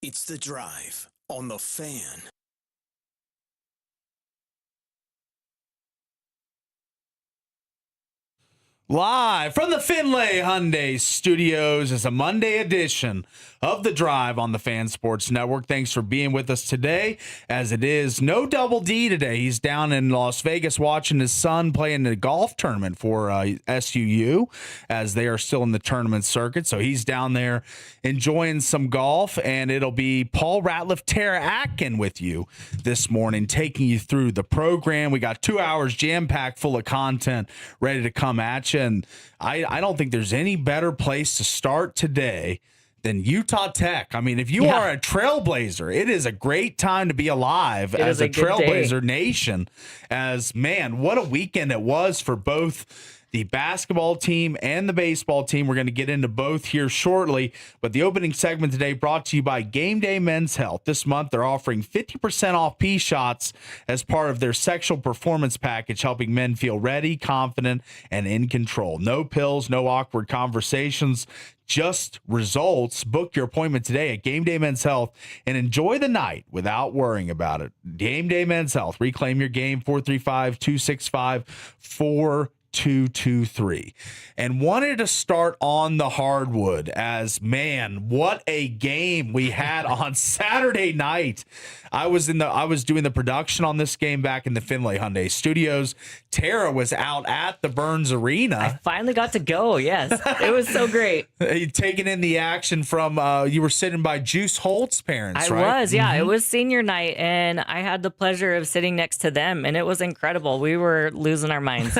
It's The Drive on The Fan. Live from the Finlay Hyundai Studios is a Monday edition of The Drive on the Fan Sports Network. Thanks for being with us today, as it is no Double D today. He's down in Las Vegas watching his son play in the golf tournament for SUU, as they are still in the tournament circuit. So he's down there enjoying some golf, and it'll be Paul Ratliff, Tara Atkin with you this morning, taking you through the program. We got 2 hours jam-packed full of content ready to come at you. And I don't think there's any better place to start today than Utah Tech. I mean, if you are a Trailblazer, it is a great time to be alive as a Trailblazer nation. As, man, what a weekend it was for both the basketball team and the baseball team. We're going to get into both here shortly, but the opening segment today brought to you by Game Day Men's Health. This month, they're offering 50% off P-Shots as part of their sexual performance package, helping men feel ready, confident, and in control. No pills, no awkward conversations, just results. Book your appointment today at Game Day Men's Health and enjoy the night without worrying about it. Game Day Men's Health. Reclaim your game, 435-265-4223. And wanted to start on the hardwood, as, man, what a game we had on Saturday night. I was doing the production on this game back in the Finlay Hyundai Studios. Tara was out at the Burns Arena. I finally got to go. Yes, it was so great. Taking in the action from you were sitting by Juice Holt's parents, right? I was, yeah. It was senior night, and I had the pleasure of sitting next to them, and it was incredible. We were losing our minds.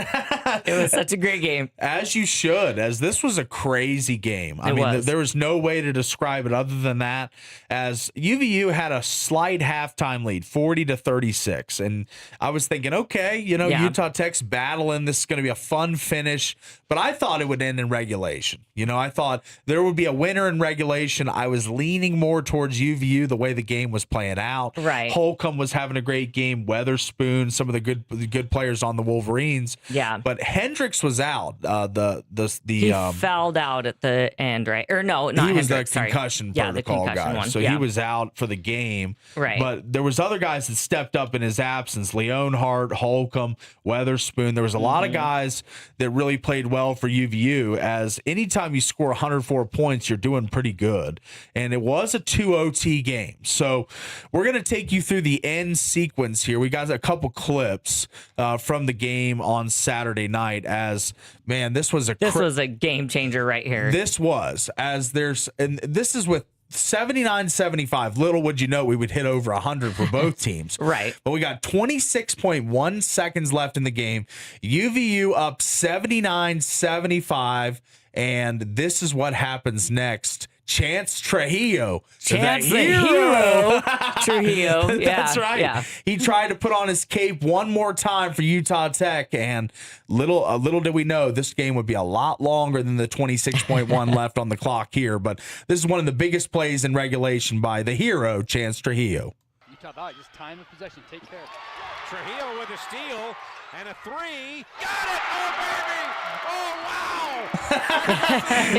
It was such a great game. As you should, as this was a crazy game. I mean, there was no way to describe it other than that, as UVU had a slight halftime lead, 40-36. And I was thinking, okay, Utah Tech's battling. This is going to be a fun finish. But I thought it would end in regulation. I thought there would be a winner in regulation. I was leaning more towards UVU the way the game was playing out. Right. Holcomb was having a great game. Weatherspoon, some of the good players on the Wolverines. Yeah. But Hendricks was out. He fouled out at the end, right? Or no, not he was Hendricks, the concussion protocol guy. One. So he was out for the game. Right. But there was other guys that stepped up in his absence. Leonhardt, Holcomb, Weatherspoon. There was a lot of guys that really played well for UVU, as anytime you score 104 points, you're doing pretty good. And it was a 2 OT game. So we're going to take you through the end sequence here. We got a couple clips from the game on Saturday night, as, man, this was a game changer right here. This was, and this is with 79-75. Little would you know we would hit over 100 for both teams. Right. But we got 26.1 seconds left in the game. UVU up 79-75, and this is what happens next. Chance Trujillo. Chance the hero. Trujillo. Yeah, That's right. Yeah. He tried to put on his cape one more time for Utah Tech, and little did we know this game would be a lot longer than the 26.1 left on the clock here. But this is one of the biggest plays in regulation by the hero, Chance Trujillo. Utah, just time of possession. Take care of it. Trujillo with a steal and a three. Got it! Oh, baby! Oh, wow!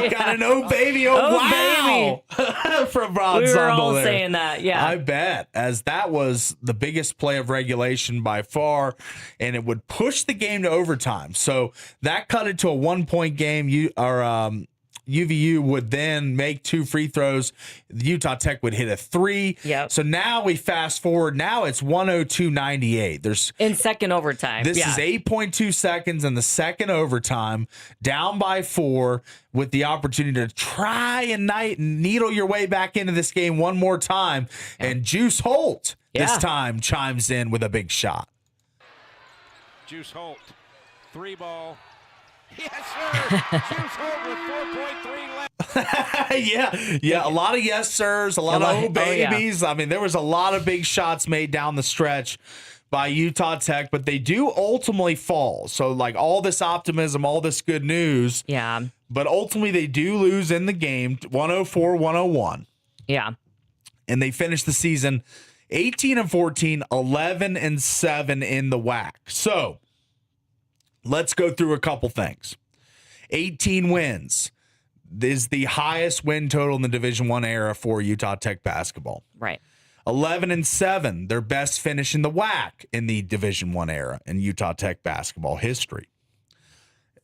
Got an oh, baby! Oh, wow! Baby. From Rod We were Zundel all there. saying that, yeah. I bet, as that was the biggest play of regulation by far, and it would push the game to overtime. So that cut it to a 1-point game. UVU would then make 2 free throws. Utah Tech would hit a 3. Yep. So now we fast forward. Now it's 102-98. There's in second overtime. This is 8.2 seconds in the second overtime, down by 4, with the opportunity to try and needle your way back into this game one more time. Yeah. And Juice Holt this time chimes in with a big shot. Juice Holt, 3 ball. Yes, sir. Juice Holt with 4.3 left. yeah. A lot of yes, sirs. A lot of oh, babies. I mean, there was a lot of big shots made down the stretch by Utah Tech, but they do ultimately fall. So, like, all this optimism, all this good news. Yeah. But ultimately, they do lose in the game, 104-101. Yeah. And they finish the season 18-14, 11-7 in the WAC. So, let's go through a couple things. 18 wins. is the highest win total in the Division I era for Utah Tech basketball. Right. 11-7, their best finish in the WAC in the Division I era in Utah Tech basketball history.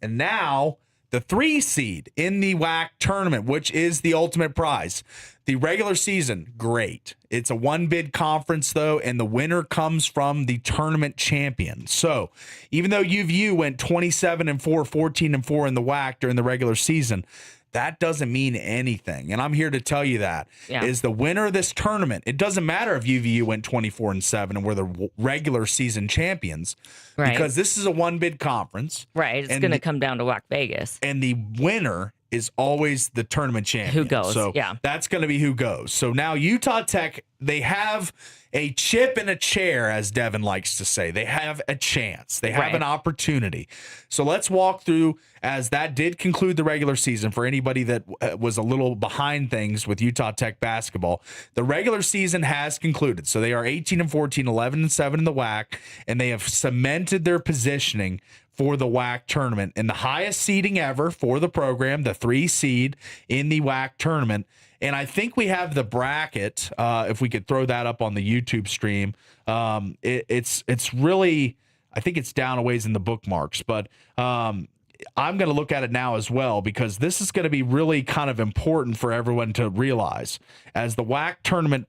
And now the 3 seed in the WAC tournament, which is the ultimate prize. The regular season, great. It's a 1-bid conference, though, and the winner comes from the tournament champion. So even though UVU went 27-4, 14-4 in the WAC during the regular season, that doesn't mean anything. And I'm here to tell you that is the winner of this tournament. It doesn't matter if UVU went 24-7 and we're the regular season champions, because this is a 1-bid conference. Right. It's going to come down to WAC Vegas. And the winner is always the tournament champion. Who goes? So that's going to be who goes. So now Utah Tech, they have a chip in a chair, as Devin likes to say. They have a chance. They have an opportunity. So let's walk through, as that did conclude the regular season for anybody that was a little behind things with Utah Tech basketball. The regular season has concluded. So they are 18-14, 11-7 in the WAC, and they have cemented their positioning for the WAC tournament and the highest seeding ever for the program, the 3 seed in the WAC tournament. And I think we have the bracket. If we could throw that up on the YouTube stream, it's really, I think it's down a ways in the bookmarks, but I'm going to look at it now as well, because this is going to be really kind of important for everyone to realize, as the WAC tournament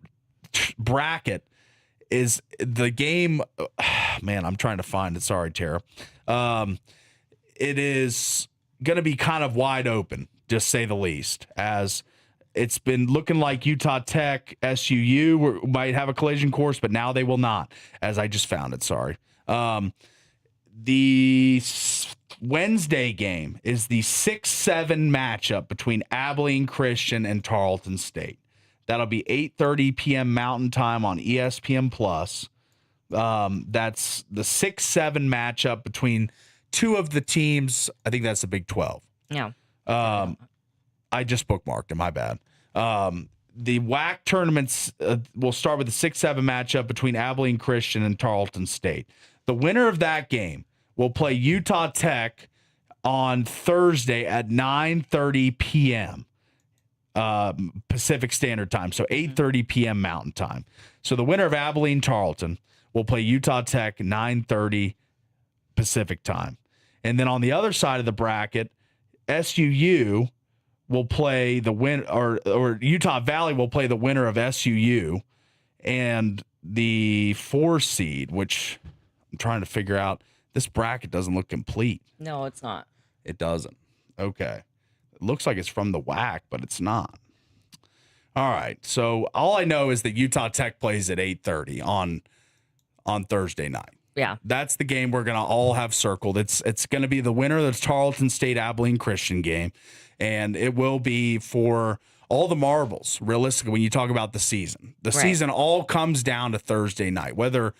bracket is the game. Man, I'm trying to find it. Sorry, Tara. It is going to be kind of wide open, just say the least, as it's been looking like Utah Tech, SUU might have a collision course, but now they will not, as I just found it. Sorry. The Wednesday game is the 6-7 matchup between Abilene Christian and Tarleton State. That'll be 8:30 p.m. Mountain Time on ESPN Plus. That's the 6-7 matchup between 2 of the teams. I think that's the Big 12. Yeah. I just bookmarked it. My bad. The WAC tournaments will start with the 6-7 matchup between Abilene Christian and Tarleton State. The winner of that game will play Utah Tech on Thursday at 9:30 p.m. Pacific Standard Time, so 8:30 p.m. Mountain Time. So the winner of Abilene Tarleton will play Utah Tech 9:30 Pacific Time. And then on the other side of the bracket, SUU will play the win, or Utah Valley will play the winner of SUU and the 4 seed, which I'm trying to figure out. This bracket doesn't look complete. No, it's not. It doesn't. Okay. It looks like it's from the WAC, but it's not. All right. So all I know is that Utah Tech plays at 8:30 on Thursday night. Yeah. That's the game we're going to all have circled. It's going to be the winner of the Tarleton State Abilene Christian game, and it will be for all the marbles, realistically, when you talk about the season. The season all comes down to Thursday night. Whether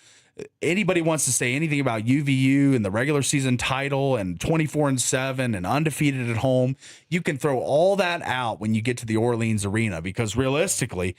anybody wants to say anything about UVU and the regular season title and 24-7 and undefeated at home, you can throw all that out when you get to the Orleans Arena, because realistically,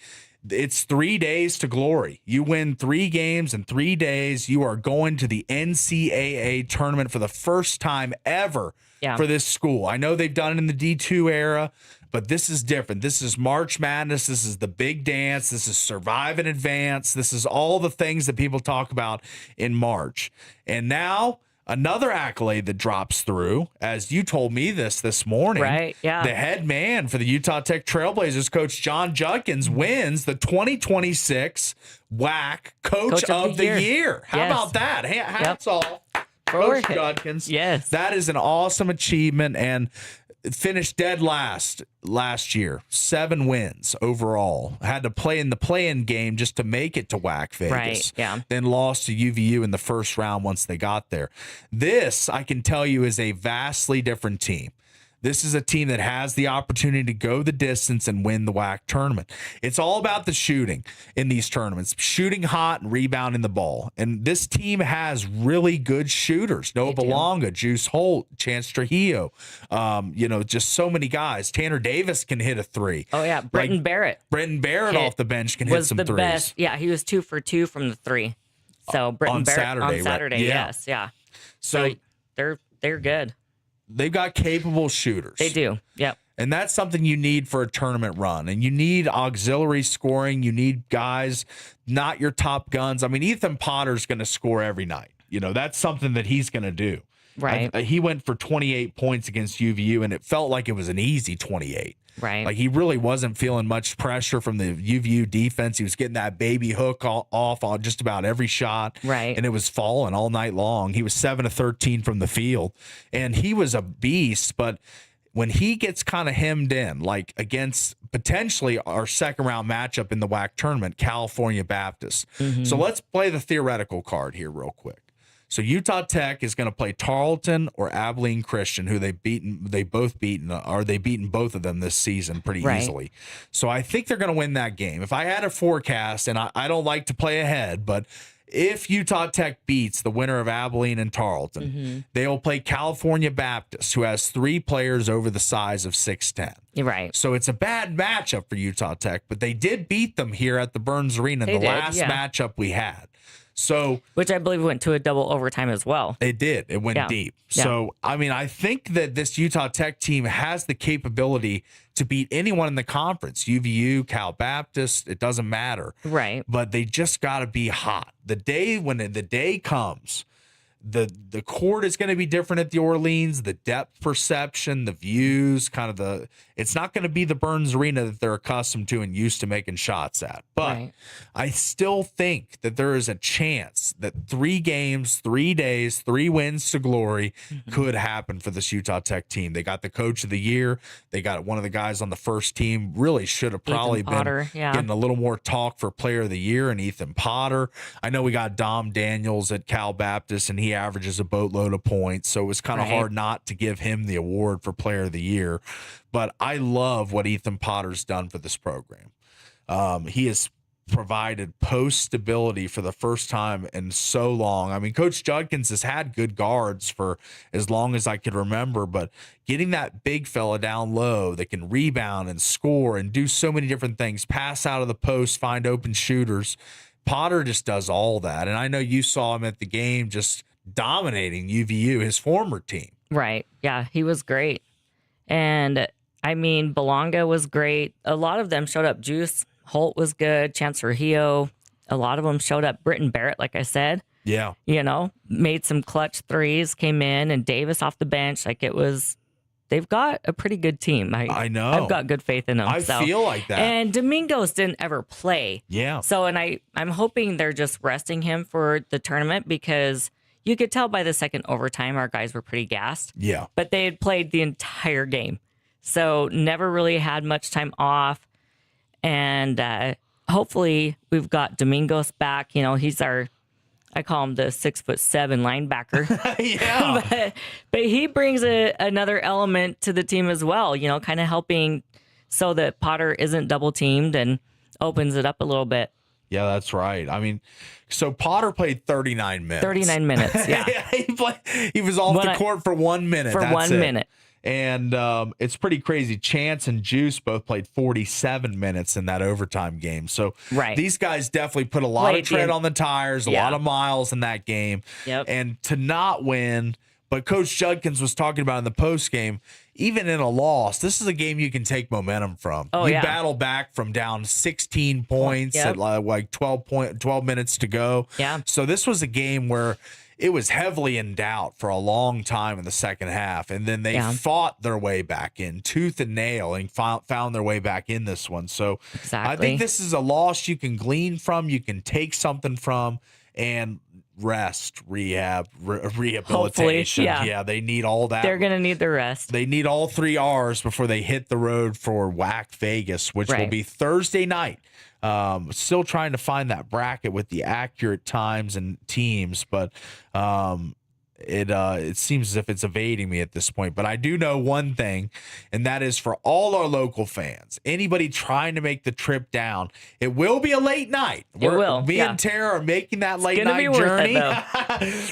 it's 3 days to glory. You win 3 games in 3 days. You are going to the NCAA tournament for the first time ever for this school. I know they've done it in the D2 era, but this is different. This is March Madness. This is the big dance. This is Survive in Advance. This is all the things that people talk about in March. And now another accolade that drops through, as you told me this morning. Right, yeah. The head man for the Utah Tech Trailblazers, Coach John Judkins, wins the 2026 WAC Coach of the Year. How about that? Hats off, Coach Judkins. Yes. That is an awesome achievement, and finished dead last year. 7 wins overall. Had to play in the play-in game just to make it to WAC Vegas. Right, yeah. Then lost to UVU in the first round once they got there. This, I can tell you, is a vastly different team. This is a team that has the opportunity to go the distance and win the WAC tournament. It's all about the shooting in these tournaments, shooting hot and rebounding the ball. And this team has really good shooters. Noah Belonga, Juice Holt, Chance Trujillo, just so many guys. Tanner Davis can hit a 3. Oh, yeah. Brenton Barrett off the bench can hit some threes. Best. Yeah, he was 2 for 2 from the 3. So Brenton Barrett on Saturday, right? yes, yeah. So they're good. They've got capable shooters. They do. Yep. And that's something you need for a tournament run. And you need auxiliary scoring. You need guys, not your top guns. I mean, Ethan Potter's going to score every night. That's something that he's going to do. Right. He went for 28 points against UVU, and it felt like it was an easy 28. Right. Like he really wasn't feeling much pressure from the UVU defense. He was getting that baby hook off on just about every shot. Right. And it was falling all night long. He was 7 of 13 from the field, and he was a beast. But when he gets kind of hemmed in, like against potentially our second round matchup in the WAC tournament, California Baptist. So let's play the theoretical card here real quick. So Utah Tech is going to play Tarleton or Abilene Christian, who they've beaten both of them this season pretty easily. So I think they're going to win that game. If I had a forecast, and I don't like to play ahead, but if Utah Tech beats the winner of Abilene and Tarleton, they will play California Baptist, who has 3 players over the size of 6'10". Right. So it's a bad matchup for Utah Tech, but they did beat them here at the Burns Arena in the last matchup we had. So, which I believe went to a double overtime as well. It did. It went deep. Yeah. So, I mean, I think that this Utah Tech team has the capability to beat anyone in the conference. UVU, Cal Baptist, it doesn't matter. Right. But they just got to be hot. The day comes, the court is going to be different at the Orleans, the depth perception, the views, it's not going to be the Burns Arena that they're accustomed to and used to making shots at. But I still think that there is a chance that 3 games, 3 days, 3 wins to glory could happen for this Utah Tech team. They got the coach of the year. They got one of the guys on the first team, really should have probably been getting a little more talk for player of the year, and Ethan Potter. I know we got Dom Daniels at Cal Baptist, and he averages a boatload of points, so it was kind of hard not to give him the award for player of the year. But I love what Ethan Potter's done for this program. He has provided post stability for the first time in so long. I mean, Coach Judkins has had good guards for as long as I could remember, but getting that big fella down low that can rebound and score and do so many different things, pass out of the post, find open shooters. Potter just does all that. And I know you saw him at the game just dominating UVU, his former team. Right. Yeah, he was great. And I mean, Belonga was great. A lot of them showed up. Juice Holt was good. Chance Trujillo. A lot of them showed up. Britton Barrett, like I said. Yeah. Made some clutch threes, came in, and Davis off the bench. They've got a pretty good team. I know. I've got good faith in them. I feel like that. And Domingos didn't ever play. Yeah. So, and I'm hoping they're just resting him for the tournament, because you could tell by the second overtime our guys were pretty gassed. Yeah. But they had played the entire game. So never really had much time off. And hopefully we've got Domingos back. He's I call him the 6'7" linebacker. Yeah. but he brings another element to the team as well, kind of helping so that Potter isn't double teamed and opens it up a little bit. Yeah, that's right. I mean, so Potter played 39 minutes. 39 minutes, yeah. He was off the court for 1 minute. For that's 1 minute. And it's pretty crazy. Chance and Juice both played 47 minutes in that overtime game. So these guys definitely put a lot of tread on the tires, a lot of miles in that game. Yep. And to not win, but Coach Judkins was talking about in the post game, even in a loss, this is a game you can take momentum from. You battle back from down 16 points at like 12 minutes to go. Yeah. So this was a game where it was heavily in doubt for a long time in the second half. And then they fought their way back in tooth and nail and found their way back in this one. So I think this is a loss you can glean from, you can take something from, and rest, rehab, rehabilitation. Yeah, they need all that. They're going to need the rest. They need all 3 R's before they hit the road for WAC Vegas, which will be Thursday night. Still trying to find that bracket with the accurate times and teams, but it seems as if it's evading me at this point. But I do know one thing, and that is for all our local fans, anybody trying to make the trip down, it will be a late night. Me and Tara are making that late night journey.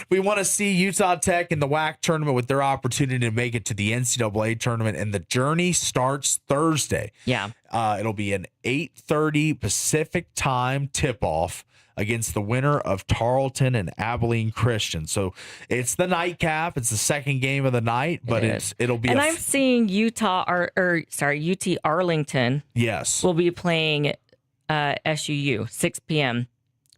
We want to see Utah Tech in the WAC tournament with their opportunity to make it to the NCAA tournament, and the journey starts Thursday. Yeah. It'll be an 8:30 Pacific time tip-off. against the winner of Tarleton and Abilene Christian. So it's the nightcap. It's the second game of the night, but it'll be. And I'm seeing UT Arlington. Yes, will be playing SUU 6 p.m.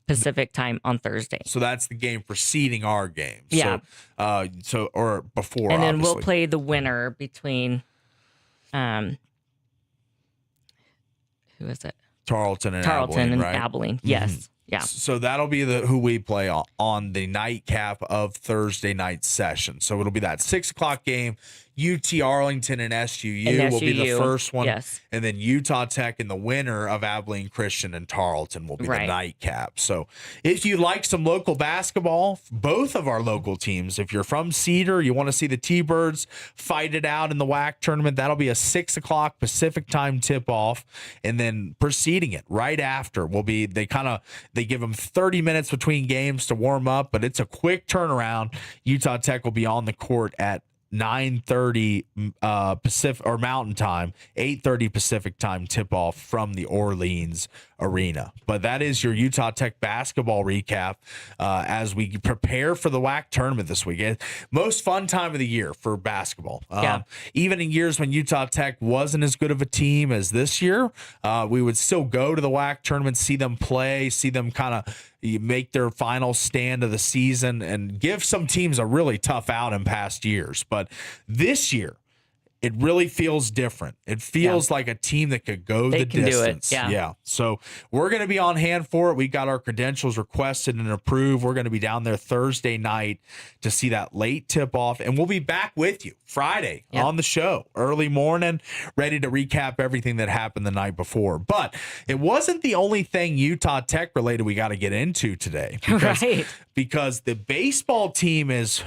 Pacific time on Thursday. So that's the game preceding our game. Yeah. Or before. And then obviously. we'll play the winner between, who is it? Tarleton and Abilene, right? Abilene. Yes. Yeah. So that'll be who we play on the nightcap of Thursday night session. So it'll be that 6 o'clock game. UT Arlington and SUU will be the first one. Yes. And then Utah Tech and the winner of Abilene Christian and Tarleton will be the nightcap. So if you like some local basketball, both of our local teams, if you're from Cedar, you want to see the T-Birds fight it out in the WAC tournament, that'll be a 6 o'clock Pacific time tip-off. And then preceding it right after will be, they give them 30 minutes between games to warm up, but it's a quick turnaround. Utah Tech will be on the court at 9:30 Pacific or Mountain Time, 8:30 Pacific Time tip off from the Orleans Arena. But that is your Utah Tech basketball recap as we prepare for the WAC tournament this weekend. Most fun time of the year for basketball. Even in years when Utah Tech wasn't as good of a team as this year, we would still go to the WAC tournament, see them play, see them kind of make their final stand of the season and give some teams a really tough out in past years. But this year, it really feels different. It feels like a team that could go the distance. Do it. Yeah. So we're going to be on hand for it. We got our credentials requested and approved. We're going to be down there Thursday night to see that late tip off. And we'll be back with you Friday on the show, early morning, ready to recap everything that happened the night before. But it wasn't the only thing Utah Tech related we got to get into today. Because the baseball team is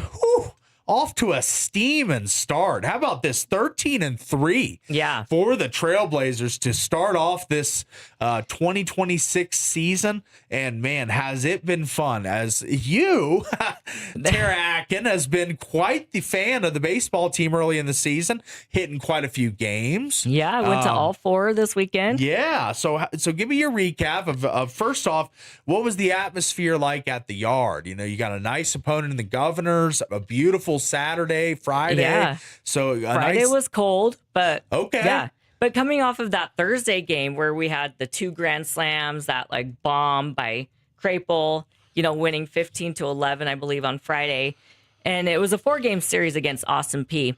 off to a steaming start. How about this 13-3 for the Trailblazers to start off this 2026 season? And man, has it been fun, as you, Tara Atkin, has been quite the fan of the baseball team early in the season, hitting quite a few games. Yeah, I went to all 4 this weekend. Yeah, so give me your recap of first off, what was the atmosphere like at the Yard? You know, you got a nice opponent in the Governors, a beautiful Saturday, Friday. Yeah. So Friday was cold, but okay. Yeah. But coming off of that Thursday game where we had the 2 grand slams, that like bomb by Crapel, winning 15-11, I believe, on Friday. And it was a 4-game series against Austin P.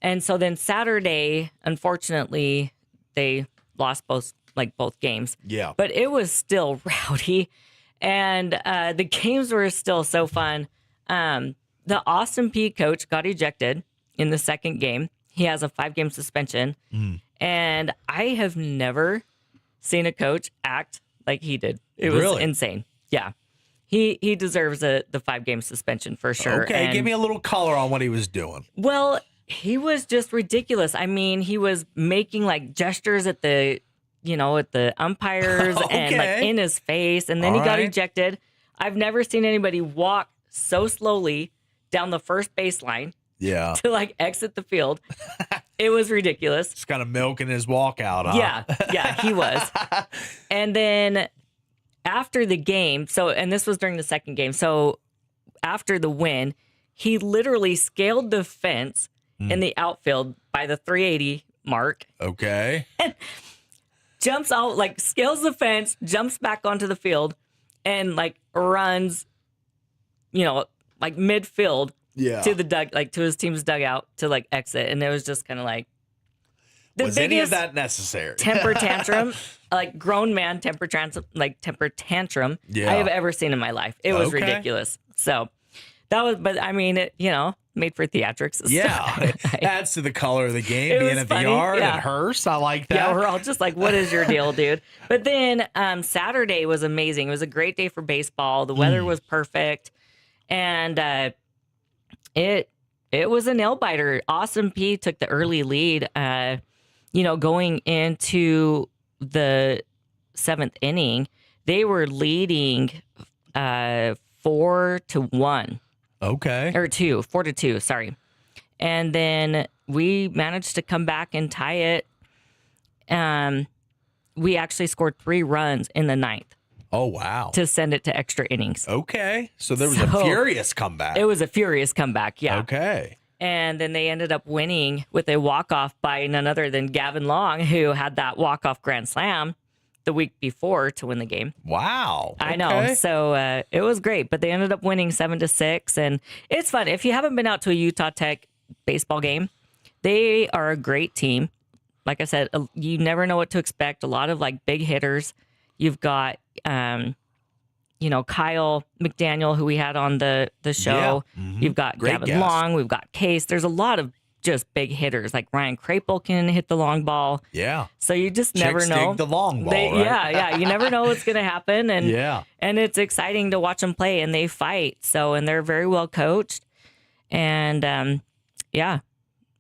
And so then Saturday, unfortunately, they lost both games. Yeah. But it was still rowdy. And the games were still so fun. The Austin P coach got ejected in the second game. He has a 5-game suspension. And I have never seen a coach act like he did. It was insane. Yeah. He deserves the 5-game suspension for sure. Okay, give me a little color on what he was doing. Well, he was just ridiculous. I mean, he was making like gestures at the umpires and like in his face, and then he got ejected. I've never seen anybody walk so slowly down the first baseline to like exit the field. It was ridiculous. Just kind of milking his walkout. Huh? Yeah, he was. And then after the game, and this was during the second game. So after the win, he literally scaled the fence in the outfield by the 380 mark. Okay. And jumps out, like scales the fence, jumps back onto the field, and like runs, like midfield to the to his team's dugout to like exit. And it was just kind of like was any of that necessary? Temper tantrum, like grown man temper tantrum I have ever seen in my life. It was ridiculous. So that was, but I mean, it, made for theatrics. Yeah. Adds to the color of the game, being at the Yard at Hearst. I like that. Yeah, we're all just like, what is your deal, dude? But then Saturday was amazing. It was a great day for baseball. The weather was perfect. And it was a nail biter. Austin P took the early lead, going into the 7th inning. They were leading 4-1. Okay. Or 4-2, sorry. And then we managed to come back and tie it. We actually scored 3 runs in the 9th. Oh, wow. to send it to extra innings. Okay. So there was a furious comeback. It was a furious comeback, yeah. Okay. And then they ended up winning with a walk-off by none other than Gavin Long, who had that walk-off grand slam the week before to win the game. Wow. I know. So it was great, but they ended up winning 7-6. And it's fun. If you haven't been out to a Utah Tech baseball game, they are a great team. Like I said, you never know what to expect. A lot of like big hitters. You've got, Kyle McDaniel, who we had on the show. Yeah. Mm-hmm. You've got great Gavin guest. Long. We've got Case. There's a lot of just big hitters. Like Ryan Krapel can hit the long ball. Yeah. So you just never know. Dig the long ball, right? Yeah. You never know what's going to happen. And and it's exciting to watch them play, and they fight. And they're very well coached. And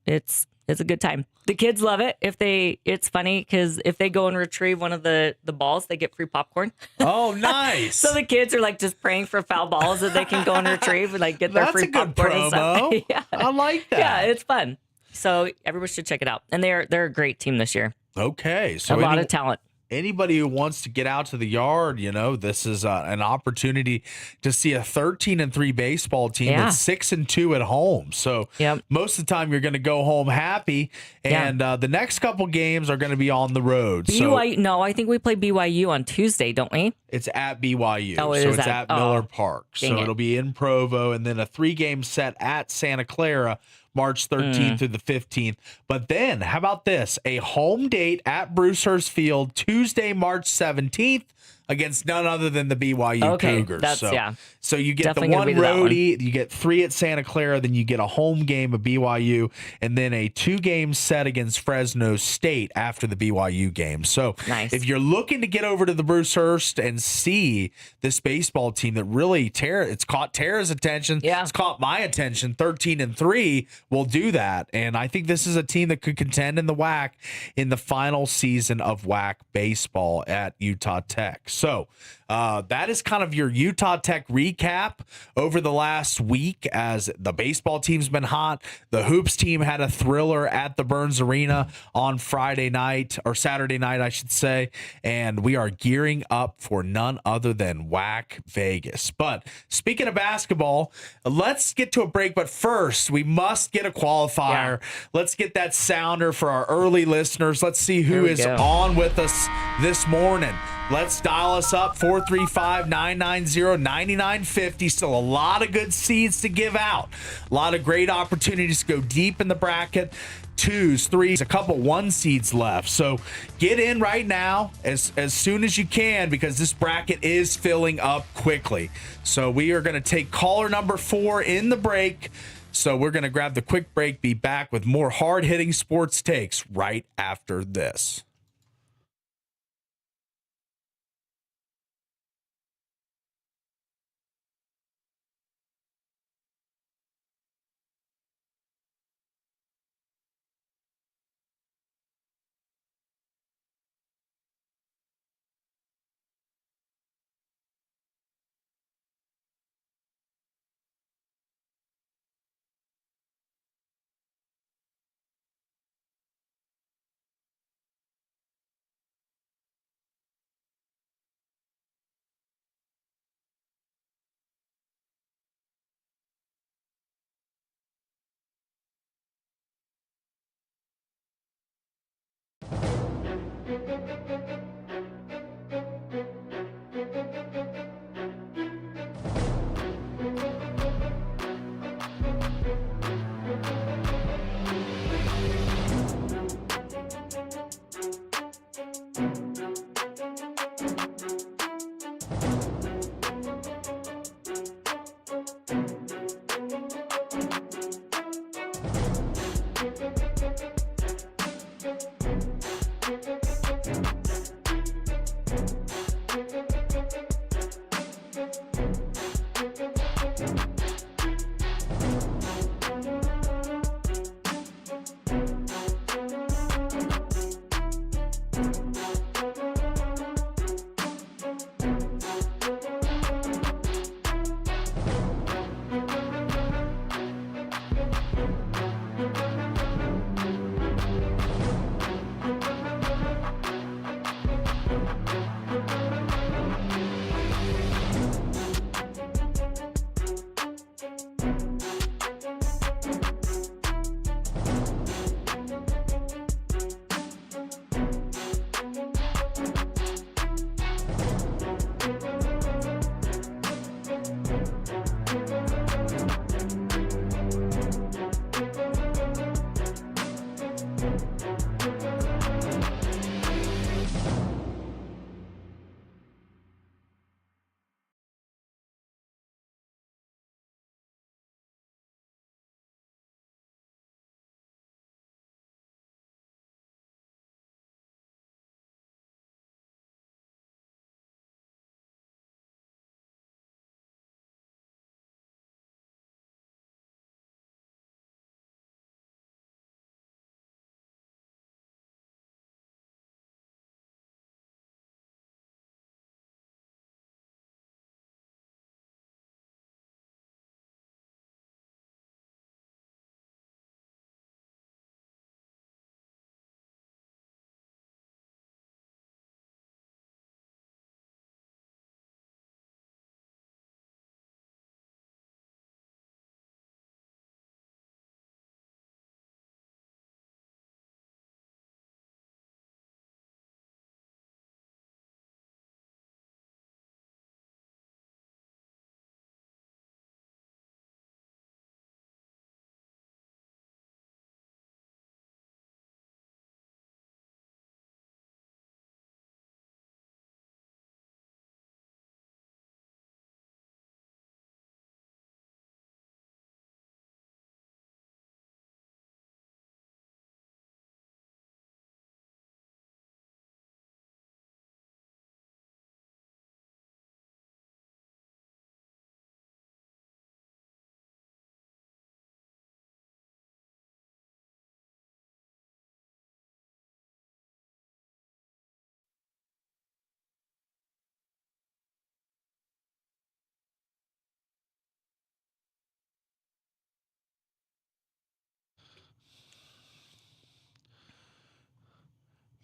it's a good time. The kids love it. It's funny because if they go and retrieve one of the balls, they get free popcorn. Oh, nice. So the kids are like just praying for foul balls that they can go and retrieve and like get their free popcorn and stuff. Yeah. I like that. Yeah, it's fun. So everyone should check it out. And they're a great team this year. Okay. So a lot of talent. Anybody who wants to get out to the yard, this is an opportunity to see a 13-3 baseball team that's 6-2 at home. So most of the time you're going to go home happy, and the next couple games are going to be on the road. No, I think we play BYU on Tuesday, don't we? It's at BYU. Oh, it's at Miller Park. So it'll be in Provo, and then a 3-game set at Santa Clara, March 13th through the 15th. But then, how about this? A home date at Brucehurst Field, Tuesday, March 17th, against none other than the BYU Cougars. So you get definitely the one roadie, you get 3 at Santa Clara, then you get a home game of BYU, and then a 2-game set against Fresno State after the BYU game. So if you're looking to get over to the Brucehurst and see this baseball team that really it's caught Tara's attention, it's caught my attention, 13-3 will do that. And I think this is a team that could contend in the WAC in the final season of WAC baseball at Utah Tech. So that is kind of your Utah Tech recap over the last week as the baseball team's been hot. The Hoops team had a thriller at the Burns Arena on Saturday night, I should say, and we are gearing up for none other than WAC Vegas. But speaking of basketball, let's get to a break, but first we must get a qualifier. Let's get that sounder for our early listeners. Let's see who is on with us this morning. Let's dial us up, 435-990-9950. Still a lot of good seeds to give out. A lot of great opportunities to go deep in the bracket. 2s, 3s, a couple 1 seeds left. So get in right now as soon as you can, because this bracket is filling up quickly. So we are going to take caller number 4 in the break. So we're going to grab the quick break, be back with more hard-hitting sports takes right after this.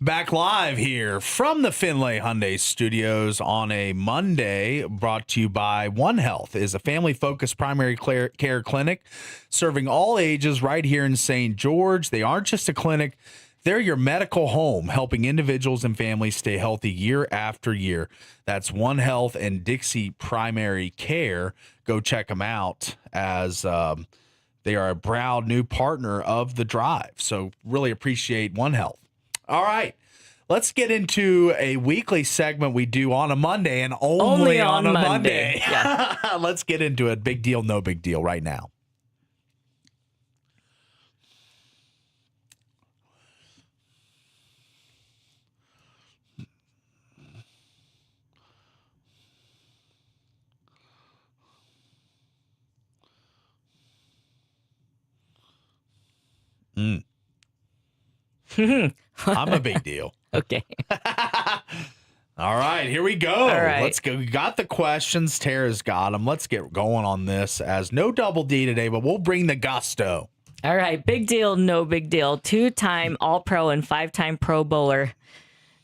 Back live here from the Finlay Hyundai Studios on a Monday, brought to you by One Health, is a family-focused primary care clinic serving all ages right here in St. George. They aren't just a clinic, they're your medical home, helping individuals and families stay healthy year after year. That's One Health and Dixie Primary Care. Go check them out as they are a proud new partner of the drive. So really appreciate One Health. All right, let's get into a weekly segment we do on a Monday and only on a Monday. Yeah. Let's get into it. Big deal, no big deal right now. I'm a big deal. Okay. All right, here we go. All right. Let's go. We got the questions. Tara's got them. Let's get going on this. As no double D today, but we'll bring the gusto. All right. Big deal, no big deal. 2-time All-Pro and 5-time Pro Bowler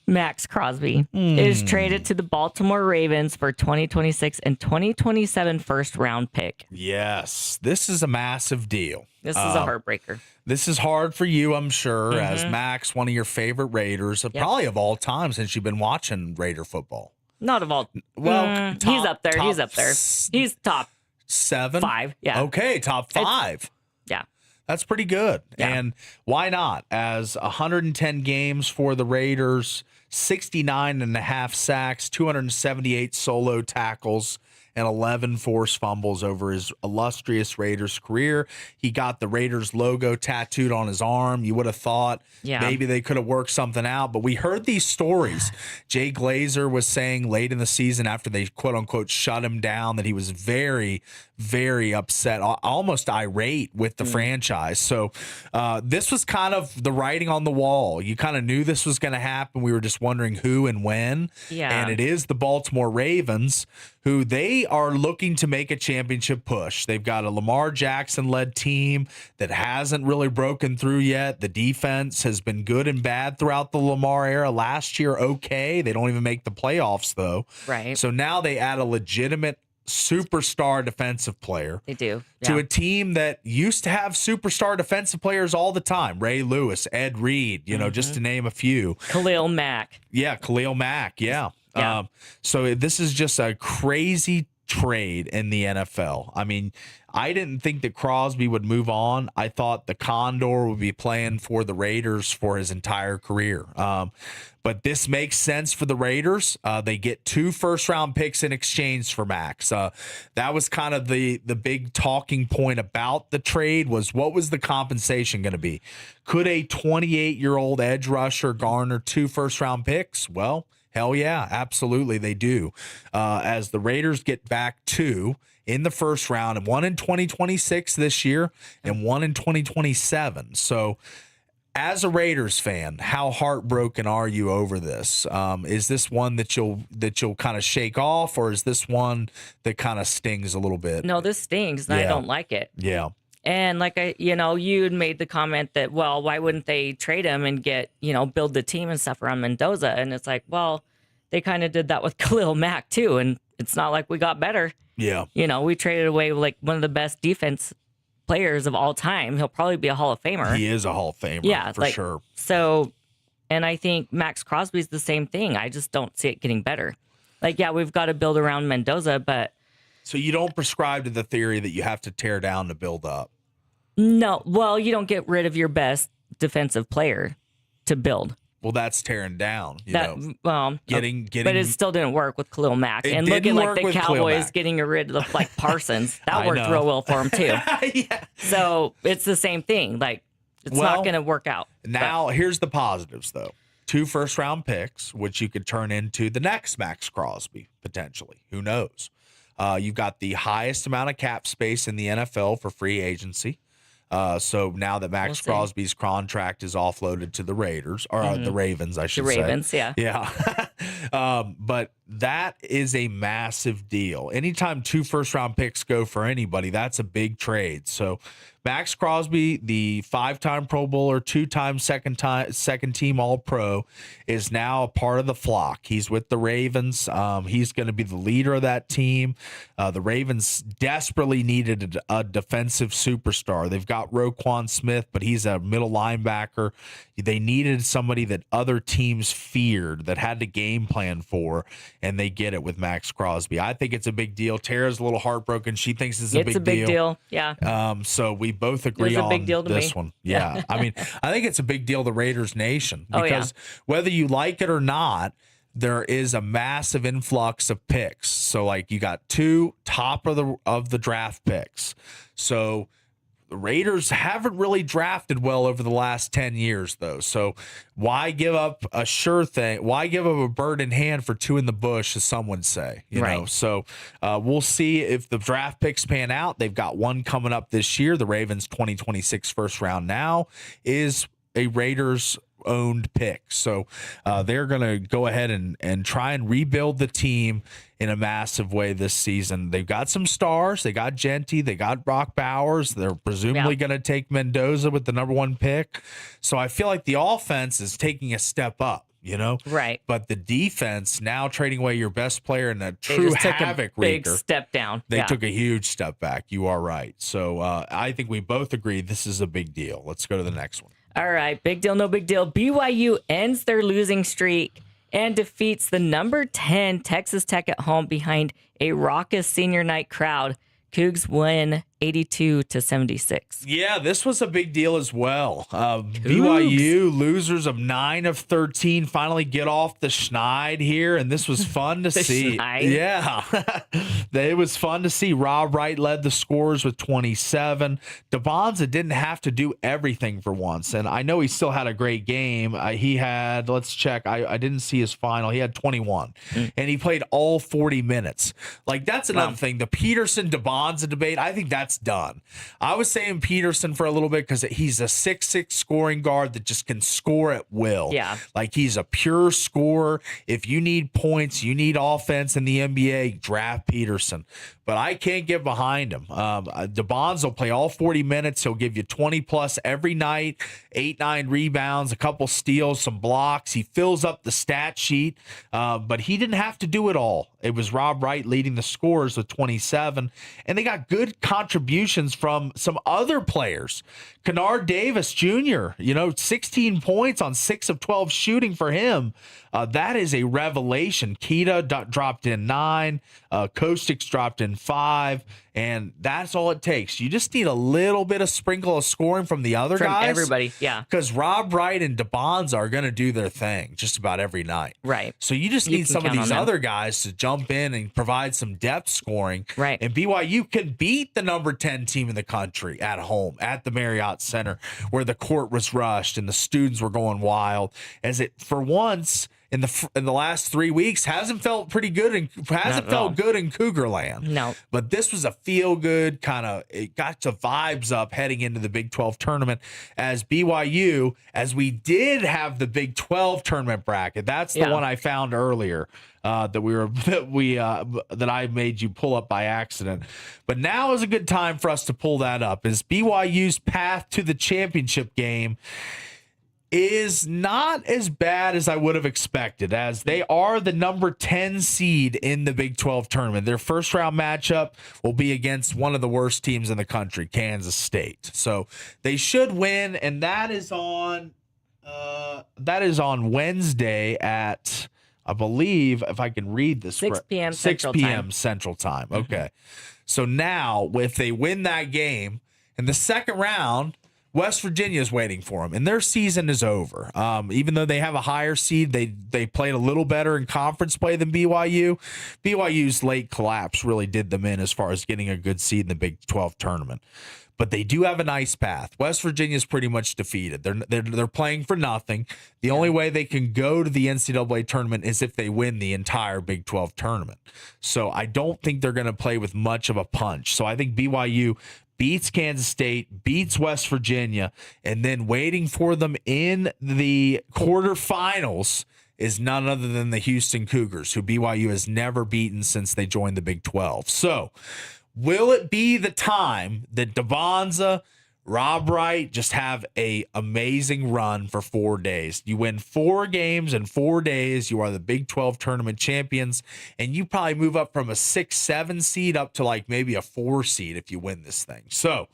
Max Crosby is traded to the Baltimore Ravens for 2026 and 2027 first-round pick. Yes, this is a massive deal. This is a heartbreaker. This is hard for you, I'm sure, as Max, one of your favorite Raiders, probably of all time since you've been watching Raider football. Not of all. Well, He's up there. He's up there. He's top 7? 5. Yeah. Okay, top 5. Yeah. That's pretty good. Yeah. And why not? As 110 games for the Raiders, 69 and a half sacks, 278 solo tackles, and 11 forced fumbles over his illustrious Raiders career. He got the Raiders logo tattooed on his arm. You would have thought maybe they could have worked something out, but we heard these stories. Jay Glazer was saying late in the season after they quote unquote shut him down that he was very, very upset, almost irate with the franchise. So this was kind of the writing on the wall. You kind of knew this was going to happen. We were just wondering who and when. Yeah. And it is the Baltimore Ravens, who they are looking to make a championship push. They've got a Lamar Jackson-led team that hasn't really broken through yet. The defense has been good and bad throughout the Lamar era. Last year, okay. They don't even make the playoffs, though. Right. So now they add a legitimate superstar defensive player. They do. To Yeah. a team that used to have superstar defensive players all the time. Ray Lewis, Ed Reed, just to name a few. Khalil Mack. Yeah, Khalil Mack, yeah. Yeah. So this is just a crazy trade in the NFL. I mean, I didn't think that Crosby would move on. I thought the Condor would be playing for the Raiders for his entire career. But this makes sense for the Raiders. They get 2 first-round picks in exchange for Max. That was kind of the big talking point about the trade was what was the compensation going to be? Could a 28-year-old edge rusher garner 2 first-round picks? Well, hell yeah, absolutely they do. As the Raiders get back 2 in the first round, and 1 in 2026 this year and 1 in 2027. So as a Raiders fan, how heartbroken are you over this? Is this one that you'll kind of shake off, or is this one that kind of stings a little bit? No, this stings, and I don't like it. Yeah. And like you had made the comment that, well, why wouldn't they trade him and get, build the team and stuff around Mendoza? And it's like, well, they kind of did that with Khalil Mack too, and it's not like we got better. Yeah. We traded away like one of the best defense players of all time. He'll probably be a Hall of Famer. He is a Hall of Famer, yeah, for sure. So, and I think Max Crosby's the same thing. I just don't see it getting better. Like, yeah, we've got to build around Mendoza, but... So you don't prescribe to the theory that you have to tear down to build up? No. Well, you don't get rid of your best defensive player to build. Well, that's tearing down. Getting, but it still didn't work with Khalil Mack. It And looking didn't like work the with Khalil Cowboys Mack. getting rid of like Parsons, that I worked know. real well for him too. Yeah. So it's the same thing. Like, it's not going to work out. Now, here's the positives, though. 2 first-round picks, which you could turn into the next Max Crosby, potentially. Who knows? You've got the highest amount of cap space in the NFL for free agency. So now that Max Crosby's contract is offloaded to the Raiders, or the Ravens, I should say. The Ravens, yeah. Yeah. But that is a massive deal. Anytime 2 first-round picks go for anybody, that's a big trade. So Max Crosby, the 5-time Pro Bowler, 2-time second team All-Pro, is now a part of the flock. He's with the Ravens. He's going to be the leader of that team. The Ravens desperately needed a defensive superstar. They've got Roquan Smith, but he's a middle linebacker. They needed somebody that other teams feared, that had to game plan for, and they get it with Max Crosby. I think it's a big deal. Tara's a little heartbroken. She thinks it's a big deal. Yeah. So we both agree a on big deal to this me. one. Yeah. I mean, I think it's a big deal to Raiders Nation, because whether you like it or not, there is a massive influx of picks. So like you got 2 top of the draft picks. So the Raiders haven't really drafted well over the last 10 years, though. So why give up a sure thing? Why give up a bird in hand for 2 in the bush, as some would say? You know. So we'll see if the draft picks pan out. They've got one coming up this year. The Ravens 2026 first round now is a Raiders owned pick. So they're going to go ahead and try and rebuild the team in a massive way this season. They've got some stars. They got Genty. They got Brock Bowers. They're presumably going to take Mendoza with the number 1 pick. So I feel like the offense is taking a step up, you know? Right. But the defense, now trading away your best player in a true havoc big wreaker, step down. They took a huge step back. You are right. So I think we both agree this is a big deal. Let's go to the next one. All right, big deal, no big deal. BYU ends their losing streak and defeats the number 10 Texas Tech at home behind a raucous senior night crowd. Cougs win 82-76. Yeah, this was a big deal as well. BYU, losers of 9 of 13, finally get off the schneid here, and this was fun to see. Schneid. Yeah, it was fun to see. Rob Wright led the scores with 27. DeBonza didn't have to do everything for once, and I know he still had a great game. He had, let's check, I didn't see his final. He had 21, and he played all 40 minutes. Like, that's another thing. The Peterson-DeBonza debate, I think that's done. I was saying Peterson for a little bit because he's a 6'6" scoring guard that just can score at will. Yeah. Like, he's a pure scorer. If you need points, you need offense in the NBA, draft Peterson. But I can't get behind him. DeBonza will play all 40 minutes. He'll give you 20 plus every night, 8-9 rebounds, a couple steals, some blocks. He fills up the stat sheet, but he didn't have to do it all. It was Rob Wright leading the scores with 27, and they got good contributions from some other players. Kennard Davis Jr., 16 points on 6 of 12 shooting for him. That is a revelation. Keita dropped in 9. Kostic's dropped in 5. And that's all it takes. You just need a little bit of sprinkle of scoring from the other guys. Everybody, yeah. Because Rob Wright and DeBonza are going to do their thing just about every night. Right. So you just need some of these other guys to jump in and provide some depth scoring. Right. And BYU can beat the number 10 team in the country at home at the Marriott Center, where the court was rushed and the students were going wild, as it, for once, in the last 3 weeks, hasn't felt pretty good and hasn't felt good in Cougar Land. No. But this was a feel good kind of, it got the vibes up heading into the Big 12 tournament as BYU, as we did have the Big 12 tournament bracket. That's the one I found earlier that I made you pull up by accident. But now is a good time for us to pull that up, as BYU's path to the championship game is not as bad as I would have expected, as they are the number 10 seed in the Big 12 tournament. Their first round matchup will be against one of the worst teams in the country, Kansas State. So they should win, and that is on Wednesday at, I believe, if I can read this, 6 p.m. 6 Central p.m. Time. Central Time. Okay. So now, if they win that game in the second round, West Virginia is waiting for them, and their season is over. Even though they have a higher seed, they played a little better in conference play than BYU. BYU's late collapse really did them in as far as getting a good seed in the Big 12 tournament. But they do have a nice path. West Virginia is pretty much defeated. They're playing for nothing. The only way they can go to the NCAA tournament is if they win the entire Big 12 tournament. So I don't think they're going to play with much of a punch. So I think BYU beats Kansas State, beats West Virginia, and then waiting for them in the quarterfinals is none other than the Houston Cougars, who BYU has never beaten since they joined the Big 12. So will it be the time that Devonza, Rob Wright just have a amazing run for 4 days? You win 4 games in 4 days. You are the Big 12 tournament champions, and you probably move up from a 6-7 seed up to like maybe a 4 seed if you win this thing. So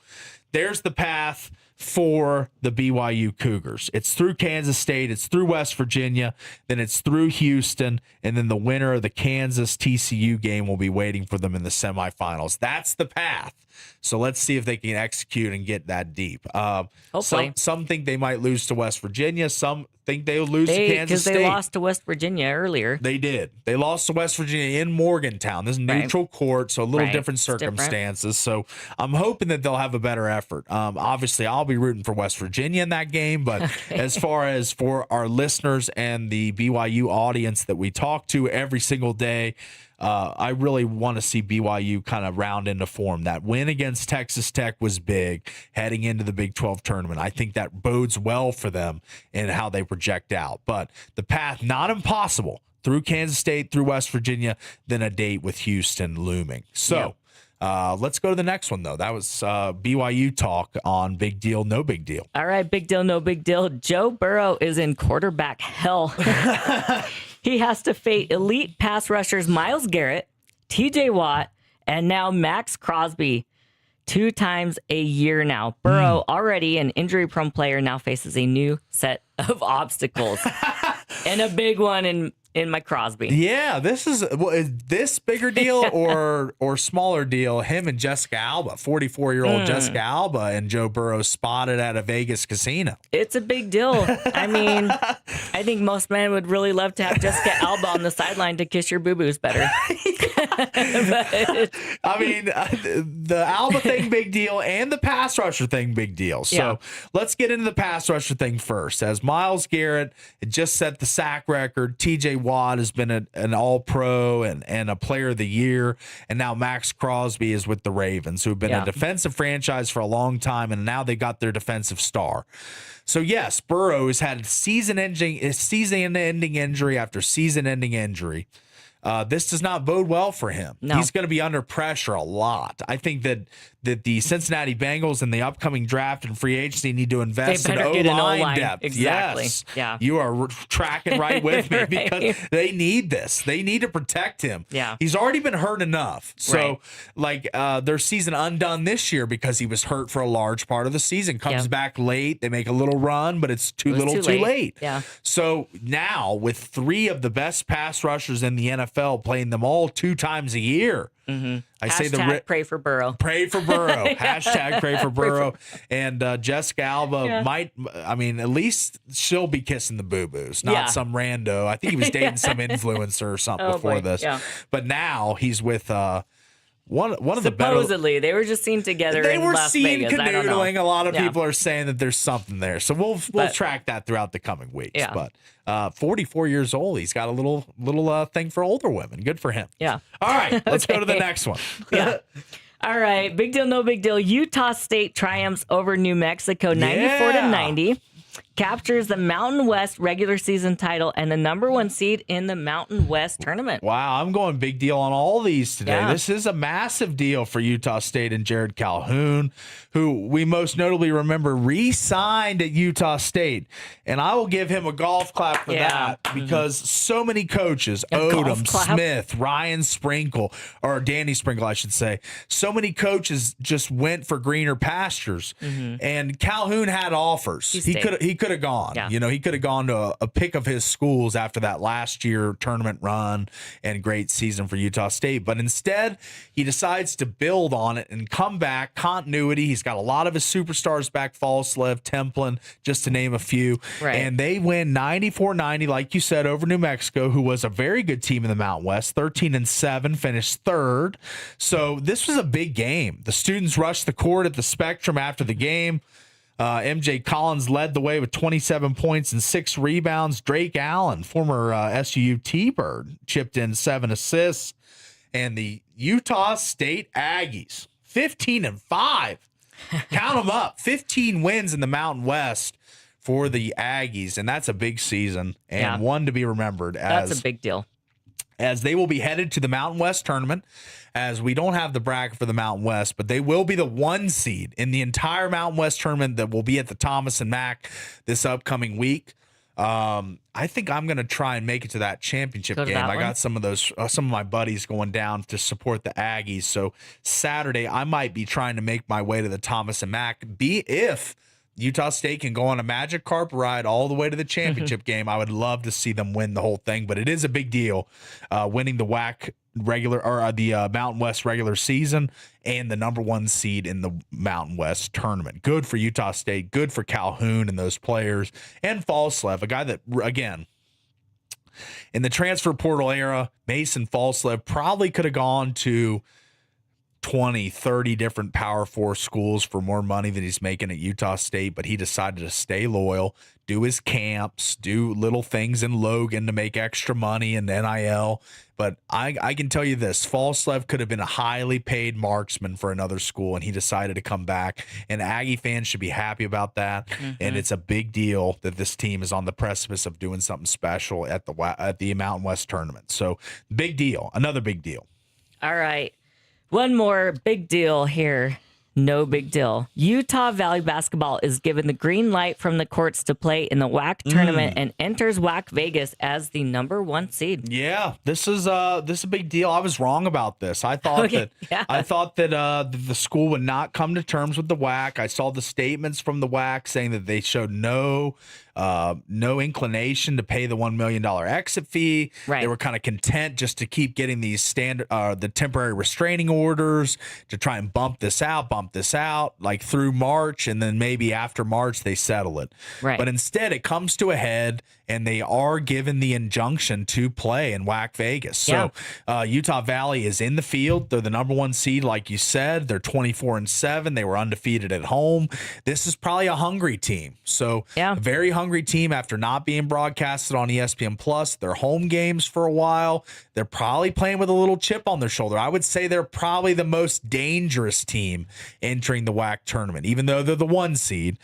there's the path for the BYU Cougars. It's through Kansas State, it's through West Virginia, then it's through Houston, and then the winner of the Kansas TCU game will be waiting for them in the semifinals. That's the path. So let's see if they can execute and get that deep. Hopefully. Some think they might lose to West Virginia. Some think they'll lose to Kansas State. Because they lost to West Virginia earlier. They did. They lost to West Virginia in Morgantown. This is neutral court, so a little different circumstances. So I'm hoping that they'll have a better effort. Obviously, I'll be rooting for West Virginia in that game, but as far as for our listeners and the BYU audience that we talk to every single day, I really want to see BYU kind of round into form. That win against Texas Tech was big heading into the Big 12 tournament. I think that bodes well for them and how they project out. But the path, not impossible, through Kansas State, through West Virginia, then a date with Houston looming. So let's go to the next one, though. That was BYU talk on Big Deal, No Big Deal. All right, big deal, no big deal. Joe Burrow is in quarterback hell. He has to face elite pass rushers Myles Garrett, TJ Watt, and now Max Crosby 2 times a year now. Burrow, already an injury-prone player, now faces a new set of obstacles. And a big one in my Crosby. Yeah, is this bigger deal or smaller deal? Him and Jessica Alba, 44-year-old Jessica Alba and Joe Burrow spotted at a Vegas casino. It's a big deal. I mean, I think most men would really love to have Jessica Alba on the sideline to kiss your boo-boos better. I mean, the Alba thing, big deal, and the pass rusher thing, big deal. So let's get into the pass rusher thing first. As Myles Garrett just set the sack record, TJ Watt has been an all-pro and a player of the year, and now Max Crosby is with the Ravens, who've been a defensive franchise for a long time, and now they got their defensive star. So yes, Burrow has had season-ending injury after season-ending injury. This does not bode well for him. No. He's going to be under pressure a lot. I think that the Cincinnati Bengals in the upcoming draft and free agency need to invest in O-line depth. Exactly. Yes. Yeah. You are tracking right with me because they need this. They need to protect him. Yeah. He's already been hurt enough. So, their season undone this year because he was hurt for a large part of the season. Comes back late. They make a little run, but it's too late. Yeah. So now with 3 of the best pass rushers in the NFL playing them all 2 times a year, I say pray for Burrow. Pray for Burrow. Hashtag pray for Burrow. And Jessica Alba might, at least she'll be kissing the boo-boos, not some rando. I think he was dating some influencer or something before this. Yeah. But now he's with one of the better. Supposedly, they were just seen together in Las Vegas. Canoodling. A lot of people are saying that there's something there. So we'll track that throughout the coming weeks. Yeah. But 44 years old, he's got a little thing for older women. Good for him. Yeah. All right, let's go to the next one. Yeah. All right, big deal, no big deal. Utah State triumphs over New Mexico 94-90. Captures the Mountain West regular season title and the #1 seed in the Mountain West tournament. Wow, I'm going big deal on all these today. Yeah. This is a massive deal for Utah State and Jared Calhoun, who we most notably remember re-signed at Utah State. And I will give him a golf clap for that because so many coaches, Odom, Smith, Ryan Sprinkle, or Danny Sprinkle, I should say, so many coaches just went for greener pastures. And Calhoun had offers. He could have gone. Yeah. He could have gone to a pick of his schools after that last year tournament run and great season for Utah State. But instead, he decides to build on it and come back. Continuity. He's got a lot of his superstars back, Falslev, Templin, just to name a few. Right. And they win 94-90, like you said, over New Mexico, who was a very good team in the Mountain West, 13-7, finished 3rd. So this was a big game. The students rushed the court at the Spectrum after the game. MJ Collins led the way with 27 points and 6 rebounds. Drake Allen, former SUU T-Bird, chipped in 7 assists. And the Utah State Aggies, 15-5. Count them up. 15 wins in the Mountain West for the Aggies, and that's a big season and one to be remembered. That's a big deal. As they will be headed to the Mountain West tournament, as we don't have the bracket for the Mountain West, but they will be the 1 seed in the entire Mountain West tournament that will be at the Thomas and Mack this upcoming week. I think I'm going to try and make it to that championship game. I got some of my buddies going down to support the Aggies. So Saturday, I might be trying to make my way to the Thomas and Mack. If Utah State can go on a magic carpet ride all the way to the championship game, I would love to see them win the whole thing. But it is a big deal, winning the WAC regular or the Mountain West regular season and the number 1 seed in the Mountain West tournament. Good for Utah State, good for Calhoun and those players, and Falslev, a guy that, again, in the transfer portal era, Mason Falslev probably could have gone to 20, 30 different Power 4 schools for more money than he's making at Utah State, but he decided to stay loyal, do his camps, do little things in Logan to make extra money and NIL. But I can tell you this, Falslev could have been a highly paid marksman for another school, and he decided to come back. And Aggie fans should be happy about that. And it's a big deal that this team is on the precipice of doing something special at the Mountain West tournament. So big deal, another big deal. All right. One more big deal here. No big deal. Utah Valley basketball is given the green light from the courts to play in the WAC tournament and enters WAC Vegas as the number 1 seed. Yeah, this is a big deal. I was wrong about this. I thought that the school would not come to terms with the WAC. I saw the statements from the WAC saying that they showed no inclination to pay the $1 million exit fee. Right. They were kind of content just to keep getting these the temporary restraining orders to try and bump this out like through March, and then maybe after March they settle it. Right. But instead it comes to a head, and they are given the injunction to play in WAC Vegas. So Utah Valley is in the field. They're the number 1 seed, like you said. They're 24-7. They were undefeated at home. This is probably a hungry team. So a very hungry team after not being broadcasted on ESPN Plus. Their home games for a while. They're probably playing with a little chip on their shoulder. I would say they're probably the most dangerous team entering the WAC tournament. Even though they're the 1 seed,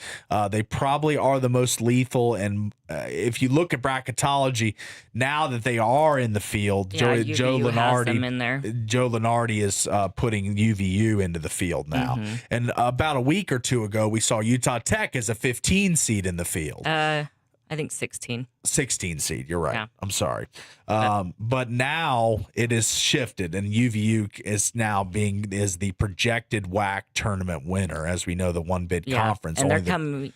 they probably are the most lethal. And if you look at bracketology, now that they are in the field, Joe Lenardi is putting UVU into the field now. And about a week or two ago, we saw Utah Tech as a 15 seed in the field. I think 16. 16 seed. You're right. Yeah. I'm sorry. But now it is shifted, and UVU is now is the projected WAC tournament winner, as we know, the 1-bid conference. And they're coming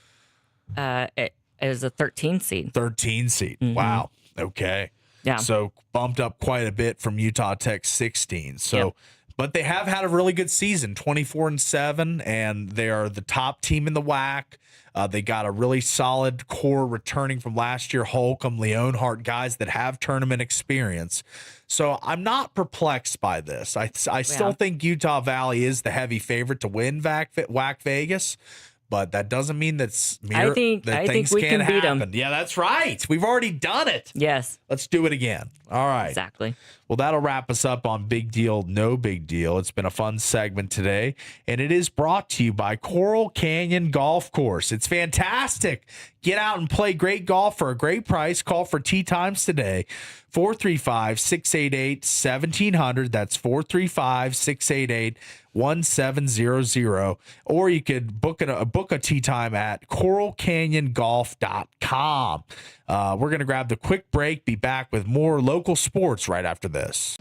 as a 13 seed. 13 seed. Wow. Okay. Yeah. So bumped up quite a bit from Utah Tech 16. So, but they have had a really good season, 24-7, and they are the top team in the WAC. They got a really solid core returning from last year, Holcomb, Leonhardt, guys that have tournament experience. So I'm not perplexed by this. I still think Utah Valley is the heavy favorite to win WAC Vegas. But that doesn't mean I think we can beat them. Yeah, that's right. We've already done it. Yes. Let's do it again. All right. Exactly. Well, that'll wrap us up on Big Deal, No Big Deal. It's been a fun segment today, and it is brought to you by Coral Canyon Golf Course. It's fantastic. Get out and play great golf for a great price. Call for tee times today, 435-688-1700. That's 435-688-1700. Or you could book a tee time at coralcanyongolf.com. We're going to grab the quick break, be back with more local sports right after this.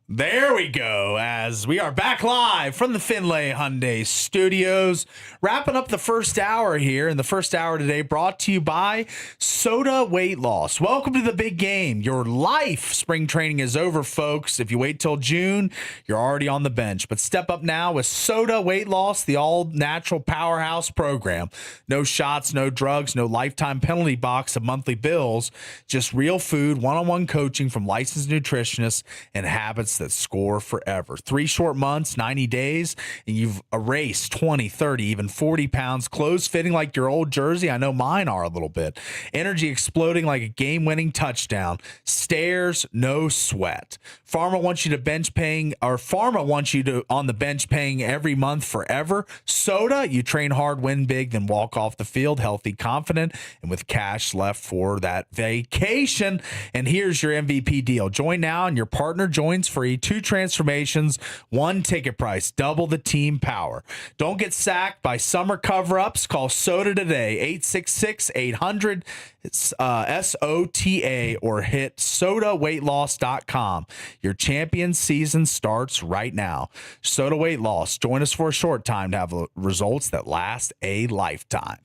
There we go, as we are back live from the Finlay Hyundai Studios, wrapping up the first hour here. And the first hour today brought to you by Soda Weight Loss. Welcome to the big game. Your life spring training is over, folks. If you wait till June, you're already on the bench. But step up now with Soda Weight Loss, the all-natural powerhouse program. No shots, no drugs, no lifetime penalty box of monthly bills. Just real food, one-on-one coaching from licensed nutritionists, and habits that score forever. 3 short months, 90 days, and you've erased 20, 30, even 40 pounds. Clothes fitting like your old jersey. I know mine are a little bit. Energy exploding like a game-winning touchdown. Stairs, no sweat. Pharma wants you on the bench paying every month forever. Soda, you train hard, win big, then walk off the field healthy, confident, and with cash left for that vacation. And here's your MVP deal. Join now and your partner joins free. 2 transformations, 1 ticket price, double the team power. Don't get sacked by summer cover-ups. Call Soda today, 866-800-SOTA, or hit sodaweightloss.com. Your champion season starts right now. Soda Weight Loss. Join us for a short time to have results that last a lifetime.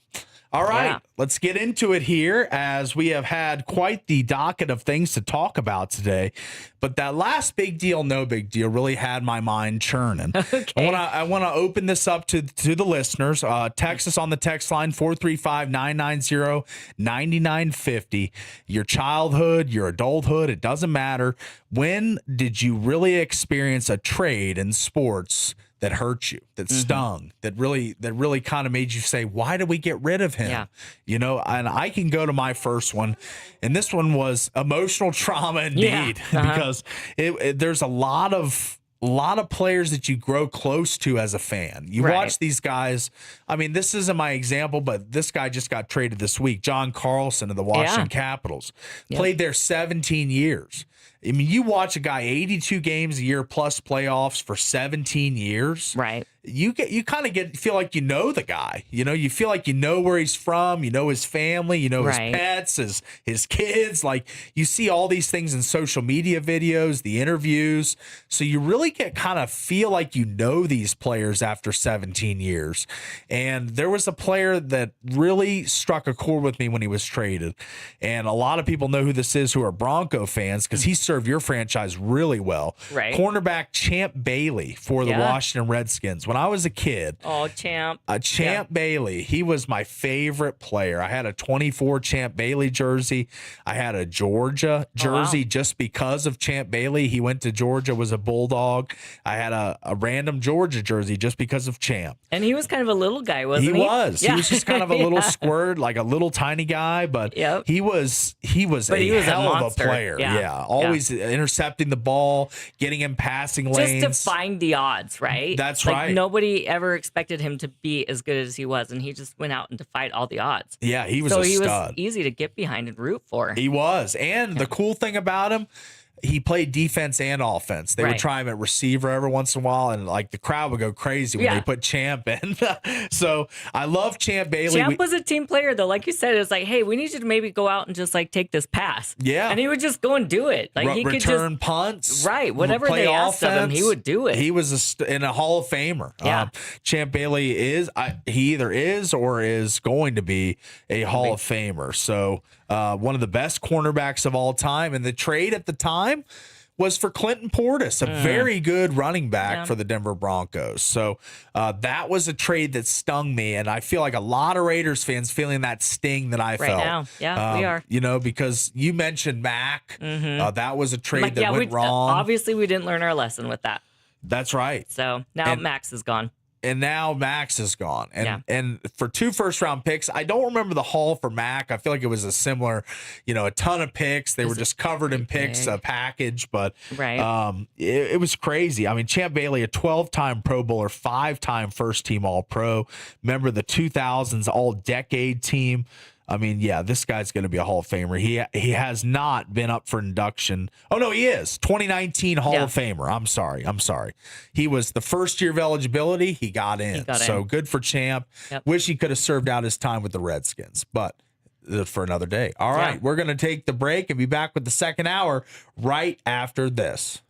All right, Let's get into it here, as we have had quite the docket of things to talk about today. But that last big deal, no big deal, really had my mind churning. Okay. I want to open this up to the listeners. Text us on the text line 435-990-9950. Your childhood, your adulthood, it doesn't matter. When did you really experience a trade in sports that hurt you, that stung, that really kind of made you say, why did we get rid of him? Yeah. You know, and I can go to my first one, and this one was emotional trauma indeed, because there's a lot of players that you grow close to as a fan. You watch these guys. I mean, this isn't my example, but this guy just got traded this week. John Carlson of the Washington Capitals played there 17 years. I mean, you watch a guy 82 games a year plus playoffs for 17 years. Right. You kind of feel like you know the guy. You know, you feel like you know where he's from, you know his family, you know his pets, his kids. Like, you see all these things in social media videos, the interviews. So you really kind of feel like you know these players after 17 years. And there was a player that really struck a chord with me when he was traded. And a lot of people know who this is who are Bronco fans, because he served your franchise really well. Right. Cornerback Champ Bailey for the Washington Redskins. When I was a kid, Champ Bailey, he was my favorite player. I had a 24 Champ Bailey jersey. I had a Georgia jersey just because of Champ Bailey. He went to Georgia, was a Bulldog. I had a random Georgia jersey just because of Champ. And he was kind of a little guy, wasn't he? He was. Yeah. He was just kind of a little squirt, like a little tiny guy, but he was a hell of a player. Yeah. Always intercepting the ball, getting in passing lanes. Just defying the odds, right? That's like, right. Nobody ever expected him to be as good as he was, and he just went out and defied all the odds. Yeah, he was so a he stud. Was easy to get behind and root for. He was. And the cool thing about him, he played defense and offense. They would try him at receiver every once in a while, and like the crowd would go crazy when they put Champ in. So I love Champ Bailey. Champ was a team player, though. Like you said, it's like, hey, we need you to maybe go out and just like take this pass. Yeah. And he would just go and do it. Like he could return punts. Right. Whatever they asked of him, he would do it. He was in a Hall of Famer. Yeah. Champ Bailey he either is or is going to be a Hall of Famer. So one of the best cornerbacks of all time. And the trade at the time was for Clinton Portis, a very good running back for the Denver Broncos. So that was a trade that stung me, and I feel like a lot of Raiders fans feeling that sting that I felt. Right now, we are. You know, because you mentioned Mac. That was a trade that went wrong. Obviously, we didn't learn our lesson with that. That's right. So now Max is gone. And now Max is gone. And for 2 first-round picks, I don't remember the haul for Mac. I feel like it was a similar, a ton of picks. They were just covered in picks, a package. But it was crazy. I mean, Champ Bailey, a 12-time Pro Bowler, 5-time first-team All-Pro, member of the 2000s All-Decade team. I mean, this guy's going to be a Hall of Famer. He has not been up for induction. Oh, no, he is. 2019 Hall of Famer. I'm sorry. He was the first year of eligibility. He got in. So good for Champ. Yep. Wish he could have served out his time with the Redskins, but for another day. All right, we're going to take the break and be back with the second hour right after this.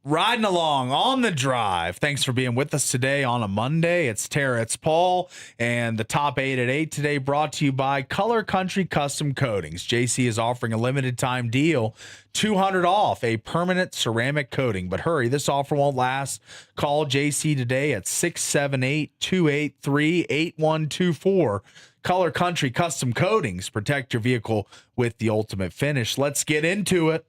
Riding along on the drive. Thanks for being with us today on a Monday. It's Tara, it's Paul, and the top 8 at 8 today brought to you by Color Country Custom Coatings. JC is offering a limited time deal, $200 off a permanent ceramic coating. But hurry, this offer won't last. Call JC today at 678-283-8124. Color Country Custom Coatings. Protect your vehicle with the ultimate finish. Let's get into it.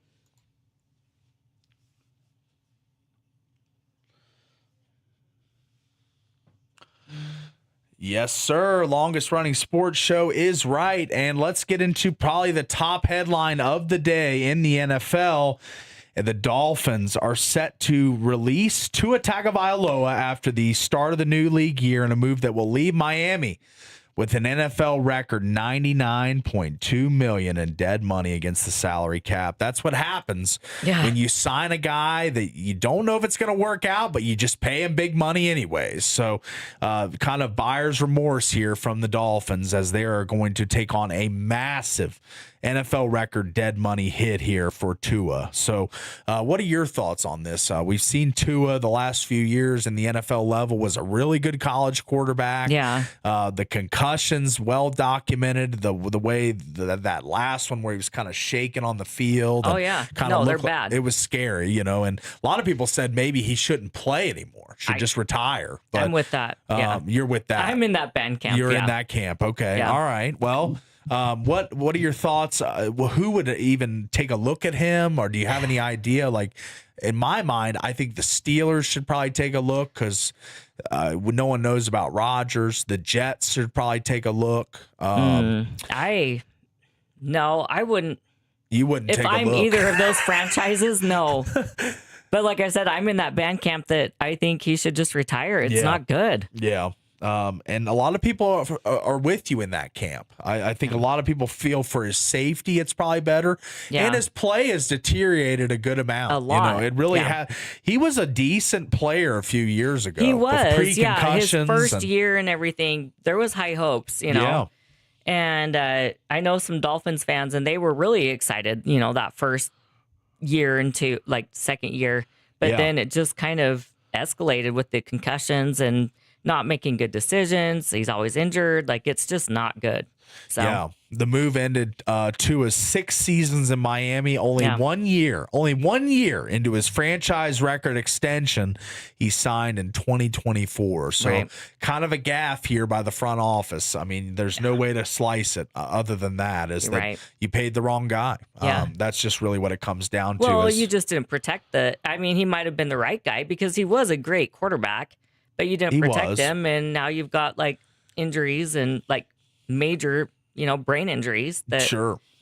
Yes, sir. Longest running sports show is right. And let's get into probably the top headline of the day in the NFL. The Dolphins are set to release Tua Tagovailoa after the start of the new league year in a move that will leave Miami with an NFL record $99.2 million in dead money against the salary cap. That's what happens when you sign a guy that you don't know if it's going to work out, but you just pay him big money anyways. So kind of buyer's remorse here from the Dolphins as they are going to take on a massive NFL record dead money hit here for Tua. So what are your thoughts on this? We've seen Tua the last few years in the NFL level was a really good college quarterback. Yeah. The concussions well documented. The way that last one where he was kind of shaking on the field. Oh yeah. They're bad. It was scary, and a lot of people said maybe he shouldn't play anymore. Should just retire. But, I'm with that. Yeah. You're with that. I'm in that band camp. You're in that camp. Okay. Yeah. All right. Well, what are your thoughts? Who would even take a look at him, or do you have any idea? Like, in my mind, I think the Steelers should probably take a look because no one knows about Rodgers. The Jets should probably take a look. I wouldn't. You wouldn't if take I'm a look. either of those franchises. No. But like I said, I'm in that band camp that I think he should just retire. It's not good. Yeah. And a lot of people are with you in that camp. I think a lot of people feel for his safety, it's probably better. Yeah. And his play has deteriorated a good amount. A lot. It really had. He was a decent player a few years ago. He was, his Pre-concussions first year and everything. There was high hopes, Yeah. And I know some Dolphins fans, and they were really excited, that first year into second year. But then it just kind of escalated with the concussions and not making good decisions. He's always injured. It's just not good. So yeah, the move ended Tua's 6 seasons in Miami. Only 1 year into his franchise record extension, he signed in 2024. So kind of a gaffe here by the front office. I mean, there's no way to slice it other than that. Is that you paid the wrong guy? Yeah. That's just really what it comes down to. Well, you just didn't protect he might have been the right guy because he was a great quarterback, but you didn't protect him, and now you've got injuries and major, brain injuries that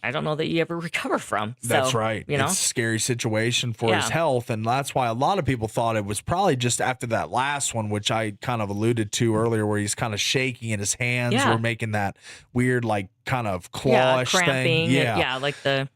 I don't know that you ever recover from. So, that's right. It's a scary situation for his health, and that's why a lot of people thought it was probably just after that last one, which I kind of alluded to earlier, where he's kind of shaking and his hands were making that weird, kind of clawish cramping, thing.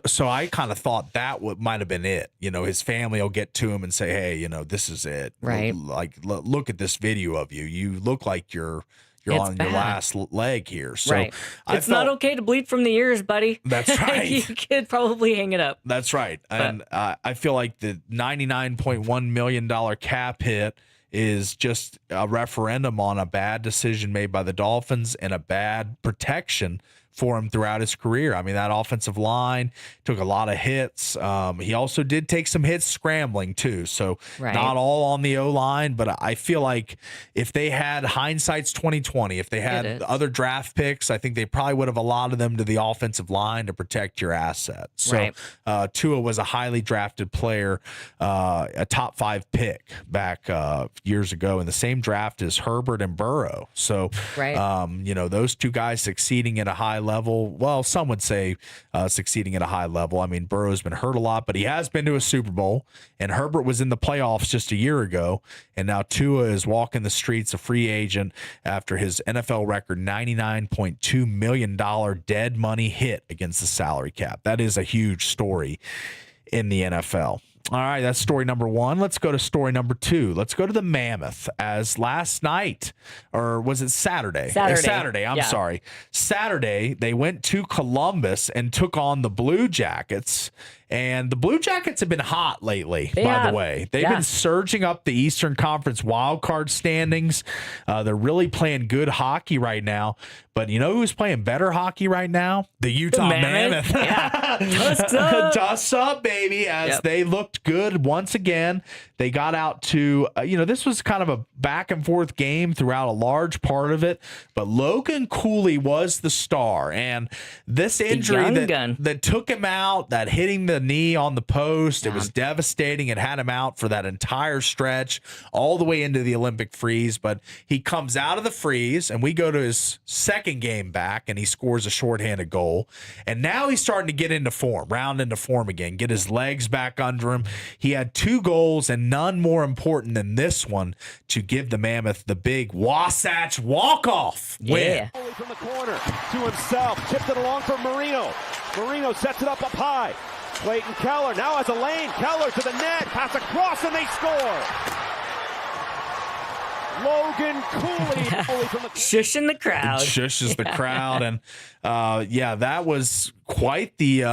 So I kind of thought that might have been it. His family will get to him and say, "Hey, this is it. Right? Look at this video of you. You look like you're on your last leg here." So it's not okay to bleed from the ears, buddy. That's right. You could probably hang it up. That's right. And I feel like the $99.1 million cap hit is just a referendum on a bad decision made by the Dolphins and a bad protection for him throughout his career. I mean, that offensive line took a lot of hits. He also did take some hits scrambling too. So not all on the O-line, but I feel like if they had hindsight's 2020, if they had other draft picks, I think they probably would have allotted them to the offensive line to protect your asset. So Tua was a highly drafted player, a top 5 pick back years ago in the same draft as Herbert and Burrow. So, those two guys succeeding at a high level. Well, some would say succeeding at a high level. I mean, Burrow's been hurt a lot, but he has been to a Super Bowl, and Herbert was in the playoffs just a year ago, and now Tua is walking the streets a free agent after his NFL record $99.2 million dead money hit against the salary cap. That is a huge story in the NFL. All right, that's story number one. Let's go to story number two. Let's go to the Mammoth. As last night, or was it Saturday? Saturday, I'm sorry. Saturday, they went to Columbus and took on the Blue Jackets. And the Blue Jackets have been hot lately, by the way. They've been surging up the Eastern Conference wildcard standings. They're really playing good hockey right now. But you know who's playing better hockey right now? The Utah Mammoth. Dust up, baby, as they looked good once again. They got out to, this was kind of a back and forth game throughout a large part of it. But Logan Cooley was the star. And this injury that took him out, that hitting the knee on the post, it was devastating. It had him out for that entire stretch, all the way into the Olympic freeze. But he comes out of the freeze, and we go to his second game back, and he scores a shorthanded goal. And now he's starting to get into form, round into form again, get his legs back under him. He had 2 goals, and none more important than this one to give the Mammoth the big Wasatch walk-off win. From the corner to himself, tipped it along for Marino. Marino sets it up high. Clayton Keller now has a lane. Keller to the net, pass across, and they score. Logan Cooley from the shushing the crowd. Shushes the crowd, and that was quite the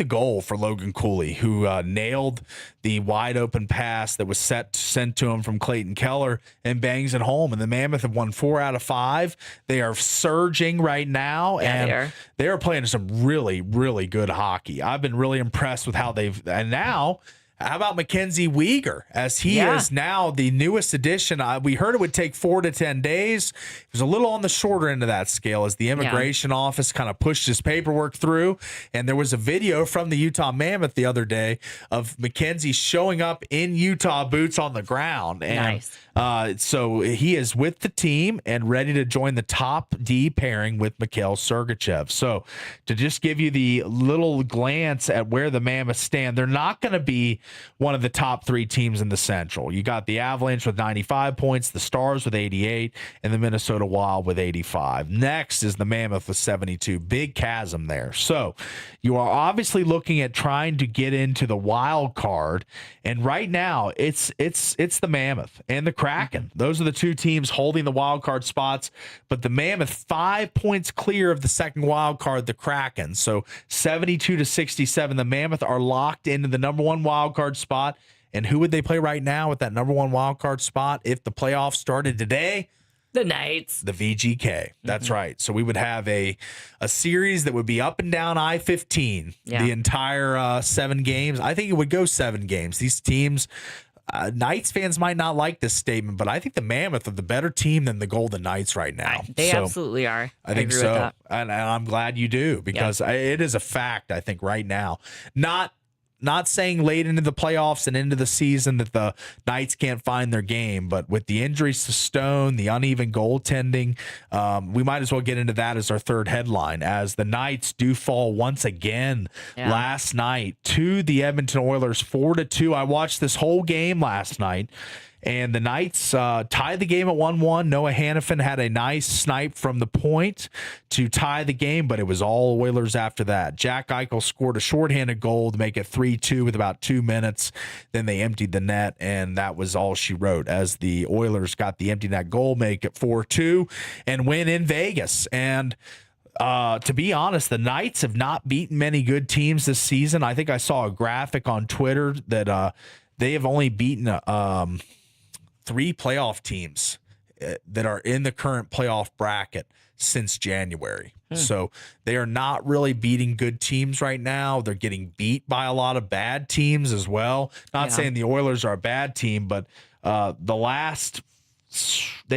goal for Logan Cooley, who nailed the wide open pass that was sent to him from Clayton Keller and bangs it home. And the Mammoth have won 4 out of 5. They are surging right now, and they are playing some really, really good hockey. I've been really impressed with how and now. How about Mackenzie Weegar, as he is now the newest addition? We heard it would take 4 to 10 days. It was a little on the shorter end of that scale as the immigration office kind of pushed his paperwork through. And there was a video from the Utah Mammoth the other day of Mackenzie showing up in Utah boots on the ground. And so he is with the team and ready to join the top D pairing with Mikhail Sergachev. So to just give you the little glance at where the Mammoths stand, they're not going to be one of the top 3 teams in the Central. You got the Avalanche with 95 points, the Stars with 88, and the Minnesota Wild with 85. Next is the Mammoth with 72. Big chasm there. So you are obviously looking at trying to get into the wild card, and right now it's the Mammoth and the Kraken. Those are the 2 teams holding the wild card spots, but the Mammoth 5 points clear of the second wild card, the Kraken. So 72 to 67, the Mammoth are locked into the number 1 wild card spot. And who would they play right now with that number 1 wild card spot if the playoffs started today? The Knights. The VGK. That's right. So we would have a series that would be up and down I-15 the entire 7 games. I think it would go 7 games. These teams, Knights fans might not like this statement, but I think the Mammoth are the better team than the Golden Knights right now. They absolutely are. I think agree so. with that. And I'm glad you do, because it is a fact, I think, right now. Not saying late into the playoffs and into the season that the Knights can't find their game, but with the injuries to Stone, the uneven goaltending, we might as well get into that as our third headline, as the Knights do fall once again last night to the Edmonton Oilers 4-2. I watched this whole game last night, and the Knights tied the game at 1-1. Noah Hannafin had a nice snipe from the point to tie the game, but it was all Oilers after that. Jack Eichel scored a shorthanded goal to make it 3-2 with about 2 minutes. Then they emptied the net, and that was all she wrote, as the Oilers got the empty net goal, make it 4-2, and win in Vegas. And to be honest, the Knights have not beaten many good teams this season. I think I saw a graphic on Twitter that they have only beaten 3 playoff teams that are in the current playoff bracket since January. So they are not really beating good teams right now. They're getting beat by a lot of bad teams as well. Not saying the Oilers are a bad team, but they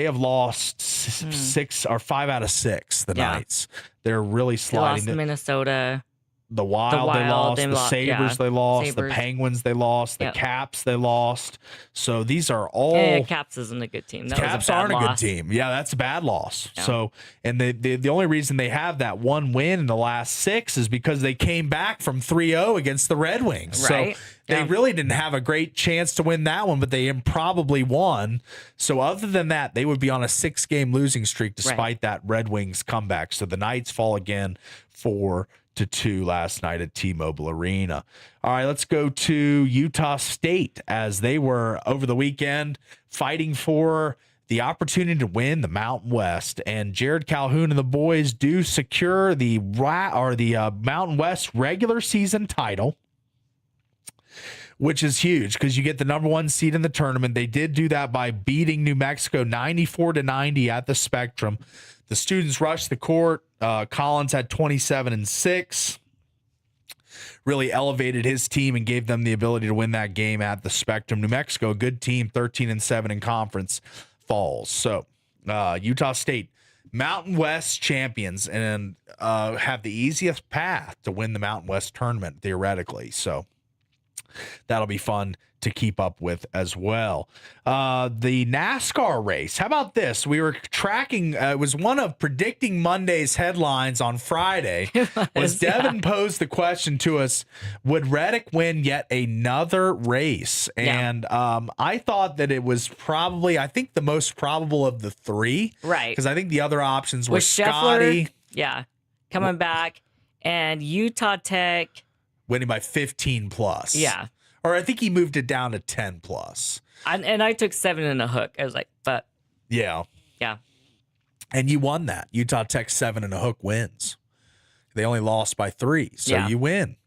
have lost 6 or 5 out of 6, the Knights. They're really sliding. They lost to Minnesota. The Wild they lost, the Sabres they lost, the Penguins they lost, the Caps they lost. So these are all... Caps isn't a good team. Caps aren't a good team. Yeah, that's a bad loss. Yeah. So, and the only reason they have that 1 win in the last 6 is because they came back from 3-0 against the Red Wings. Right. So They really didn't have a great chance to win that one, but they improbably won. So other than that, they would be on a 6-game losing streak despite that Red Wings comeback. So the Knights fall again 4-2 last night at T-Mobile Arena. All right, let's go to Utah State as they were over the weekend fighting for the opportunity to win the Mountain West, and Jared Calhoun and the boys do secure the Mountain West regular season title, which is huge because you get the number 1 seed in the tournament. They did do that by beating New Mexico 94-90 at the Spectrum. The students rushed the court. Collins had 27 and 6. Really elevated his team and gave them the ability to win that game at the Spectrum. New Mexico, a good team, 13 and 7 in conference, falls. So Utah State, Mountain West champions, and have the easiest path to win the Mountain West tournament theoretically. So that'll be fun to keep up with as well. The NASCAR race. How about this? We were tracking, it was one of Predicting Monday's headlines on Friday. Devin posed the question to us, would Reddick win yet another race? And I thought that it was probably, I think the most probable of the 3. Right. Because I think the other options were With Scotty. Scheffler, coming back, and Utah Tech. Winning by 15 plus. Yeah. Or I think he moved it down to 10 plus. And I took 7 and a hook. I was like, but. Yeah. Yeah. And you won that. Utah Tech 7 and a hook wins. They only lost by 3. So you win.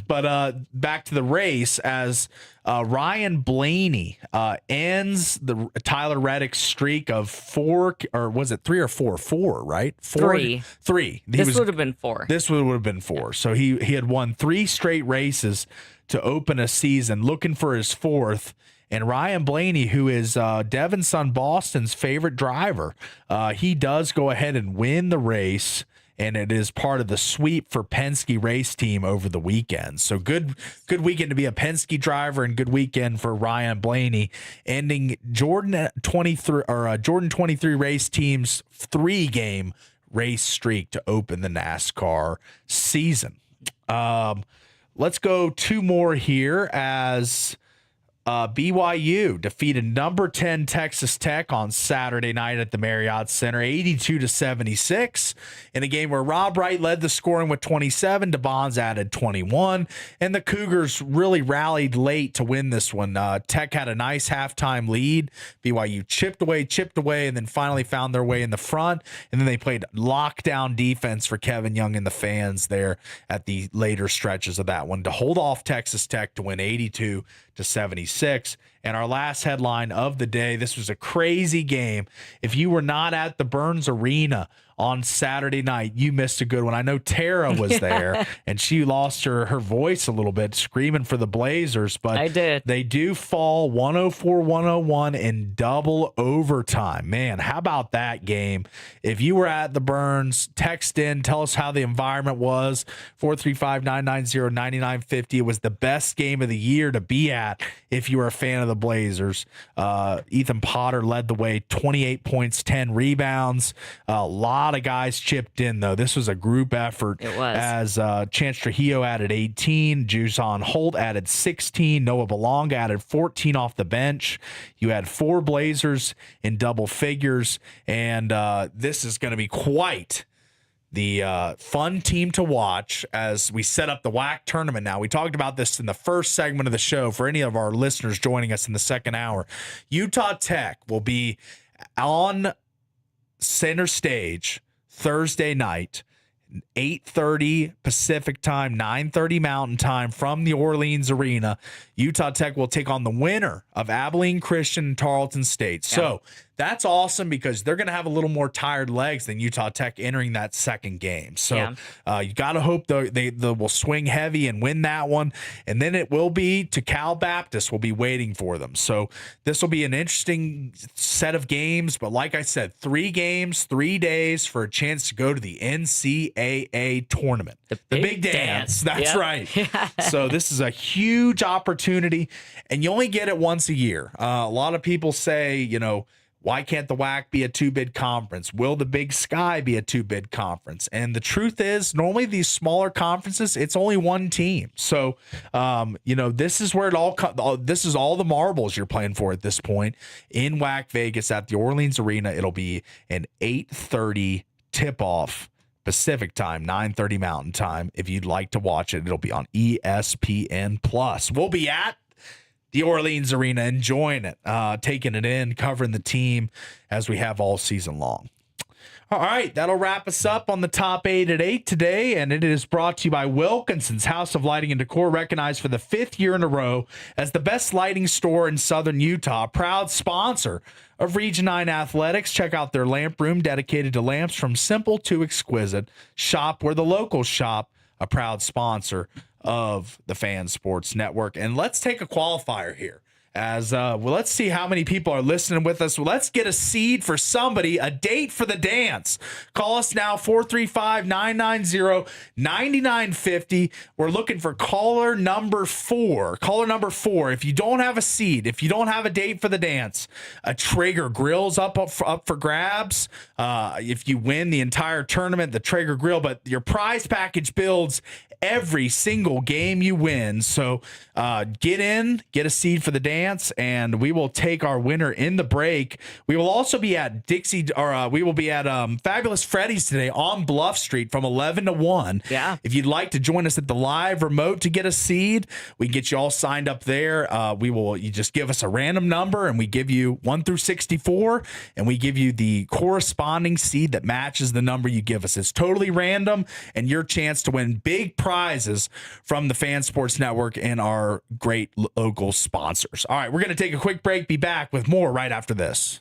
But back to the race as Ryan Blaney ends the Tyler Reddick streak of 4, or was it 3 or 4? 4, right? 4. 3. This would have been 4. This would have been 4. So he had won 3 straight races to open a season, looking for his 4th. And Ryan Blaney, who is Devin's son Boston's favorite driver, he does go ahead and win the race. And it is part of the sweep for Penske race team over the weekend. So good weekend to be a Penske driver, and good weekend for Ryan Blaney, ending Jordan 23 race team's 3-game race streak to open the NASCAR season. Let's go 2 more here as BYU defeated number 10 Texas Tech on Saturday night at the Marriott Center, 82-76, in a game where Rob Wright led the scoring with 27. DeBonds added 21, and the Cougars really rallied late to win this one. Tech had a nice halftime lead. BYU chipped away, and then finally found their way in the front, and then they played lockdown defense for Kevin Young and the fans there at the later stretches of that one to hold off Texas Tech to win 82-76. And our last headline of the day, this was a crazy game. If you were not at the Burns Arena on Saturday night, you missed a good one. I know Tara was there, and she lost her voice a little bit screaming for the Blazers, but I did. They do fall 104-101 in double overtime. Man, how about that game? If you were at the Burns, text in, tell us how the environment was, 435-990-9950. It was the best game of the year to be at if you were a fan of the Blazers. Ethan Potter led the way, 28 points, 10 rebounds. A lot of guys chipped in, though. This was a group effort. It was. As Chance Trujillo added 18, Juson Holt added 16, Noah Belong added 14 off the bench. You had 4 Blazers in double figures, and this is going to be quite the fun team to watch as we set up the WAC tournament now. We talked about this in the first segment of the show for any of our listeners joining us in the second hour. Utah Tech will be on center stage Thursday night, 8:30 Pacific time, 9:30 Mountain time from the Orleans Arena. Utah Tech will take on the winner of Abilene Christian and Tarleton State. So that's awesome because they're going to have a little more tired legs than Utah Tech entering that second game. So you got to hope they will swing heavy and win that one. And then it will be to Cal Baptist will be waiting for them. So this will be an interesting set of games. But like I said, 3 games, 3 days for a chance to go to the NCAA tournament. The big dance. That's right. So this is a huge opportunity, and you only get it once a year. A lot of people say, Why can't the WAC be a 2-bid conference? Will the Big Sky be a 2-bid conference? And the truth is, normally these smaller conferences, it's only one team. So, this is where this is all the marbles you're playing for at this point in WAC Vegas at the Orleans Arena. It'll be an 8:30 tip-off Pacific time, 9:30 Mountain time. If you'd like to watch it, it'll be on ESPN Plus. We'll be at the Orleans Arena, enjoying it, taking it in, covering the team as we have all season long. All right, that'll wrap us up on the top 8 at 8 today, and it is brought to you by Wilkinson's House of Lighting and Decor, recognized for the 5th year in a row as the best lighting store in Southern Utah, proud sponsor of Region 9 Athletics. Check out their lamp room dedicated to lamps from simple to exquisite. Shop where the locals shop, a proud sponsor of the Fan Sports Network. And let's take a qualifier here as let's see how many people are listening with us. Let's get a seed for somebody, a date for the dance. Call us now, 435-990-9950. We're looking for caller number 4. Caller number 4. If you don't have a seed, if you don't have a date for the dance, a Traeger grill's up for grabs. If you win the entire tournament, the Traeger grill, but your prize package builds every single game you win. So get a seed for the dance, and we will take our winner in the break. We will also be at we will be at Fabulous Freddy's today on Bluff Street from 11 to 1. Yeah. If you'd like to join us at the live remote to get a seed, we can get you all signed up there. You just give us a random number, and we give you 1 through 64, and we give you the corresponding seed that matches the number you give us. It's totally random, and your chance to win big prizes from the Fan Sports Network and our great local sponsors. All right, we're going to take a quick break, be back with more right after this.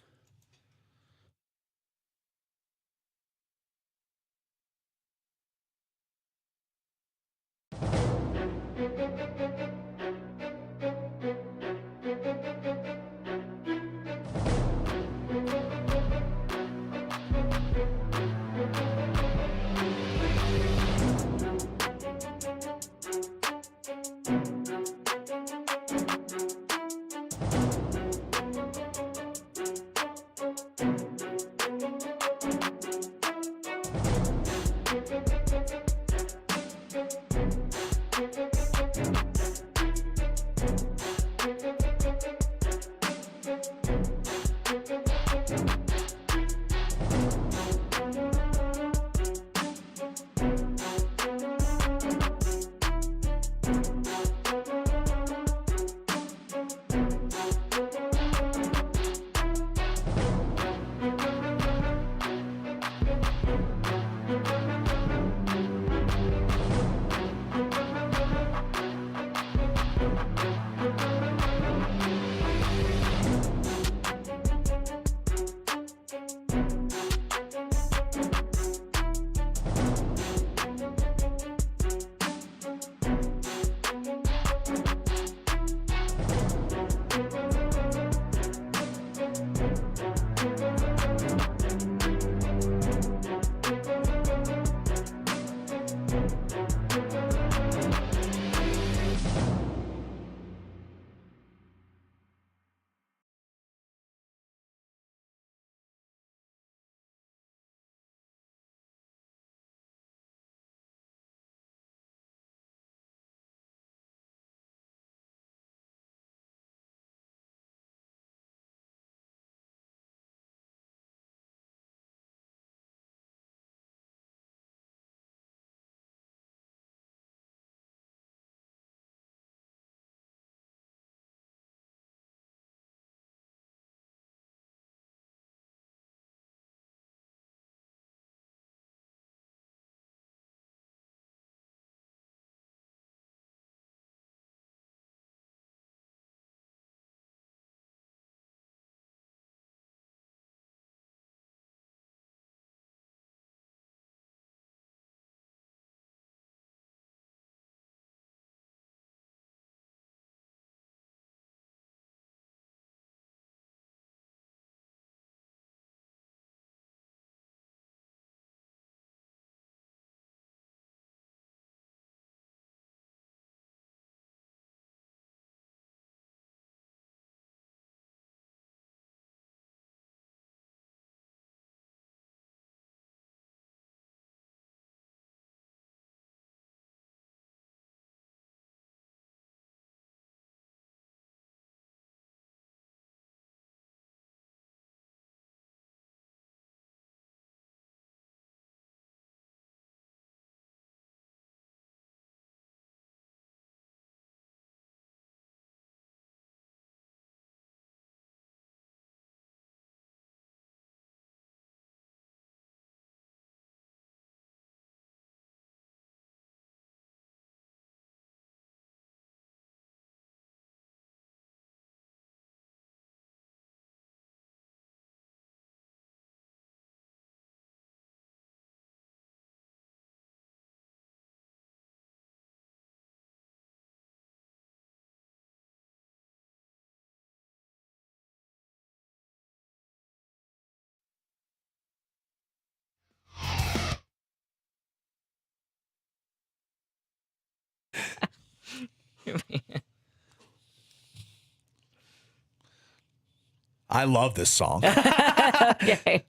I love this song. Okay.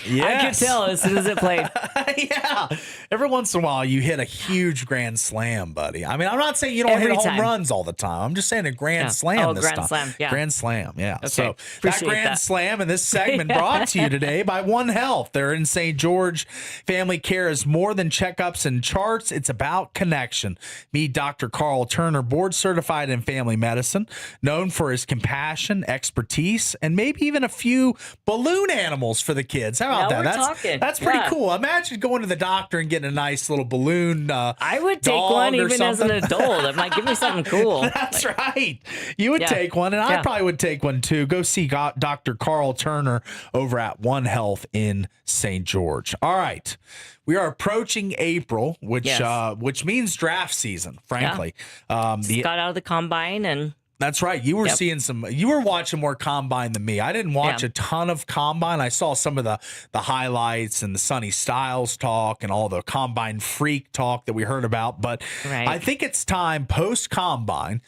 I could tell as soon as it played. Yeah. Every once in a while, you hit a huge grand slam, buddy. I mean, I'm not saying you don't Every hit home time. runs all the time. I'm just saying a grand slam Oh, this grand time. slam, yeah. Grand slam, yeah. Okay, So that appreciate grand that. slam in this segment brought to you today by One Health. They're in St. George. Family care is more than checkups and charts. It's about connection. Meet Dr. Carl Turner, board certified in family medicine, known for his compassion, expertise, and maybe even a few balloon animals for the kids. How about Now that? we're talking. That's pretty Yeah. cool. Imagine going to the doctor and getting a nice little balloon. I would take dog one or even as an something. adult. I'm like, give me something cool. That's right. You would Yeah. take one, and I Yeah. probably would take one too. Go see Dr. Carl Turner over at One Health in St. George. All right. We are approaching April, which means draft season, frankly. Just got out of the combine and That's right. You were Yep. seeing you were watching more combine than me. I didn't watch Yeah. a ton of combine. I saw some of the highlights and the Sonny Styles talk and all the combine freak talk that we heard about. But Right. I think it's time post combine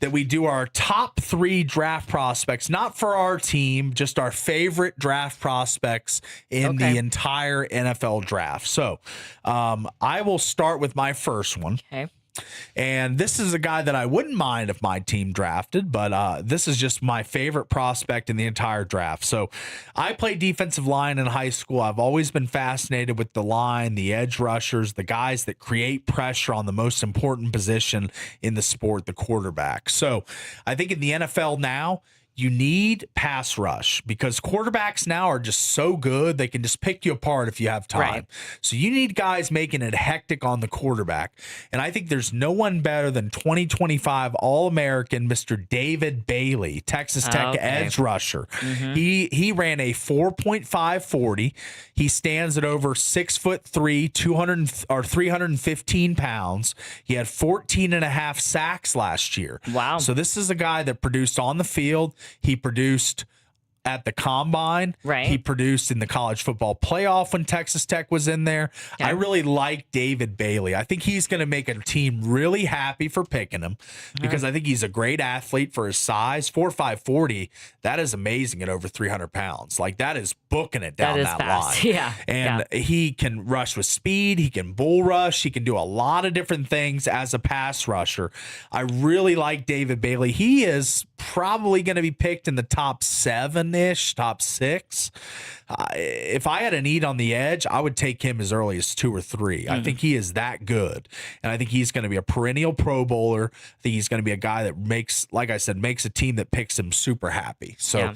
that we do our top 3 draft prospects, not for our team, just our favorite draft prospects in the entire NFL draft. So I will start with my first one. okay. And this is a guy that I wouldn't mind if my team drafted, but this is just my favorite prospect in the entire draft. So I played defensive line in high school. I've always been fascinated with the line, the edge rushers, the guys that create pressure on the most important position in the sport, the quarterback. So I think in the NFL now, you need pass rush because quarterbacks now are just so good. They can just pick you apart if you have time. Right. So you need guys making it hectic on the quarterback. And I think there's no one better than 2025 All-American Mr. David Bailey, Texas Tech edge rusher. He ran a 4.5 40. He stands at over 6'3", 315 pounds. He had 14 and a half sacks last year. Wow. So this is a guy that produced on the field. He produced at the combine. Right. He produced in the college football playoff when Texas Tech was in there. Okay. I really like David Bailey. I think he's going to make a team really happy for picking him because I think he's a great athlete for his size. 4.5 40, that is amazing at over 300 pounds. Like that is booking it down That is that fast. line. Yeah. And he can rush with speed. He can bull rush. He can do a lot of different things as a pass rusher. I really like David Bailey. He is probably going to be picked in the top 7-ish, top 6. If I had a need on the edge, I would take him as early as 2 or 3. I think he is that good. And I think he's going to be a perennial Pro Bowler. I think he's going to be a guy that makes a team that picks him super happy. So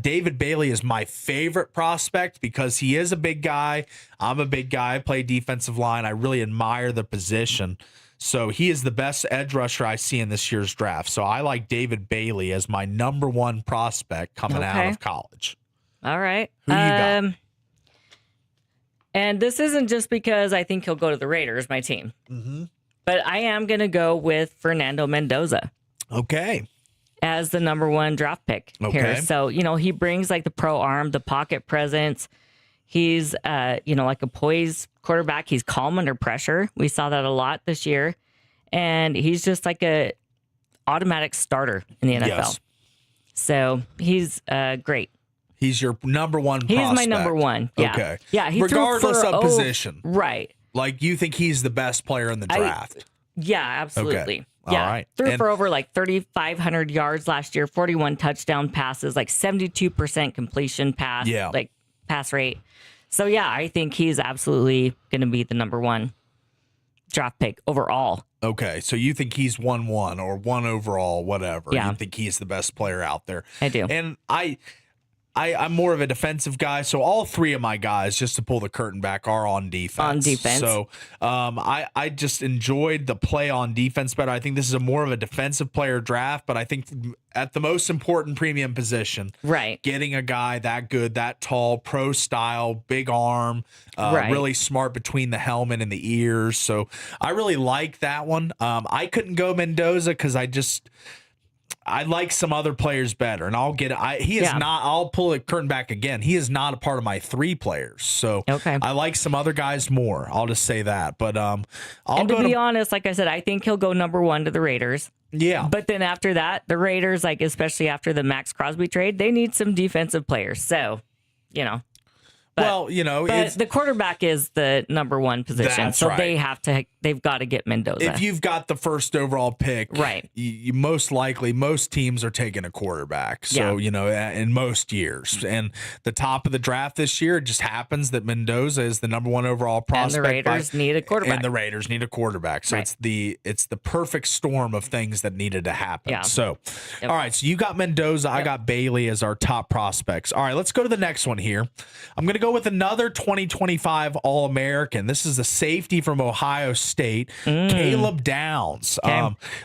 David Bailey is my favorite prospect because he is a big guy. I'm a big guy. I play defensive line. I really admire the position. So he is the best edge rusher I see in this year's draft. So I like David Bailey as my number 1 prospect coming out of college. All right. Who you got? And this isn't just because I think he'll go to the Raiders, my team. Mm-hmm. But I am going to go with Fernando Mendoza Okay. as the number 1 draft pick here. Okay. So, he brings like the pro arm, the pocket presence. He's, like a poised quarterback. He's calm under pressure. We saw that a lot this year. And he's just like a automatic starter in the NFL. Yes. So he's great. He's your number 1 He's prospect. my number 1. Yeah. Okay. Yeah. He regardless threw for of position. Right. Like you think he's the best player in the draft. Yeah, absolutely. All Yeah. right. Threw And- for over like 3,500 yards last year, 41 touchdown passes, like 72% completion pass, pass rate. So, yeah, I think he's absolutely going to be the number 1 draft pick overall. Okay, so you think he's 1-1 or 1 overall, whatever. Yeah. You think he's the best player out there. I do. And I'm more of a defensive guy, so all 3 of my guys, just to pull the curtain back, are on defense. On defense. So I just enjoyed the play on defense better. I think this is a more of a defensive player draft, but I think at the most important premium position, Right. getting a guy that good, that tall, pro style, big arm, really smart between the helmet and the ears. So I really like that one. I couldn't go Mendoza because I like some other players better, and I'll get it. He is not. I'll pull the curtain back again. He is not a part of my 3 players. So I like some other guys more. I'll just say that. But to be honest, like I said, I think he'll go number 1 to the Raiders. Yeah. But then after that, the Raiders, like especially after the Max Crosby trade, they need some defensive players. So, But the quarterback is the number 1 position, so right. They've got to get Mendoza. If you've got the first overall pick, right, you most likely, most teams are taking a quarterback. So in most years, and the top of the draft this year, it just happens that Mendoza is the number 1 overall prospect. And the Raiders need a quarterback. So right. it's the perfect storm of things that needed to happen. Yeah. So, all right, so you got Mendoza, I got Bailey as our top prospects. All right, let's go to the next one here. I'm going to go with another 2025 All-American. This is a safety from Ohio State, Caleb Downs.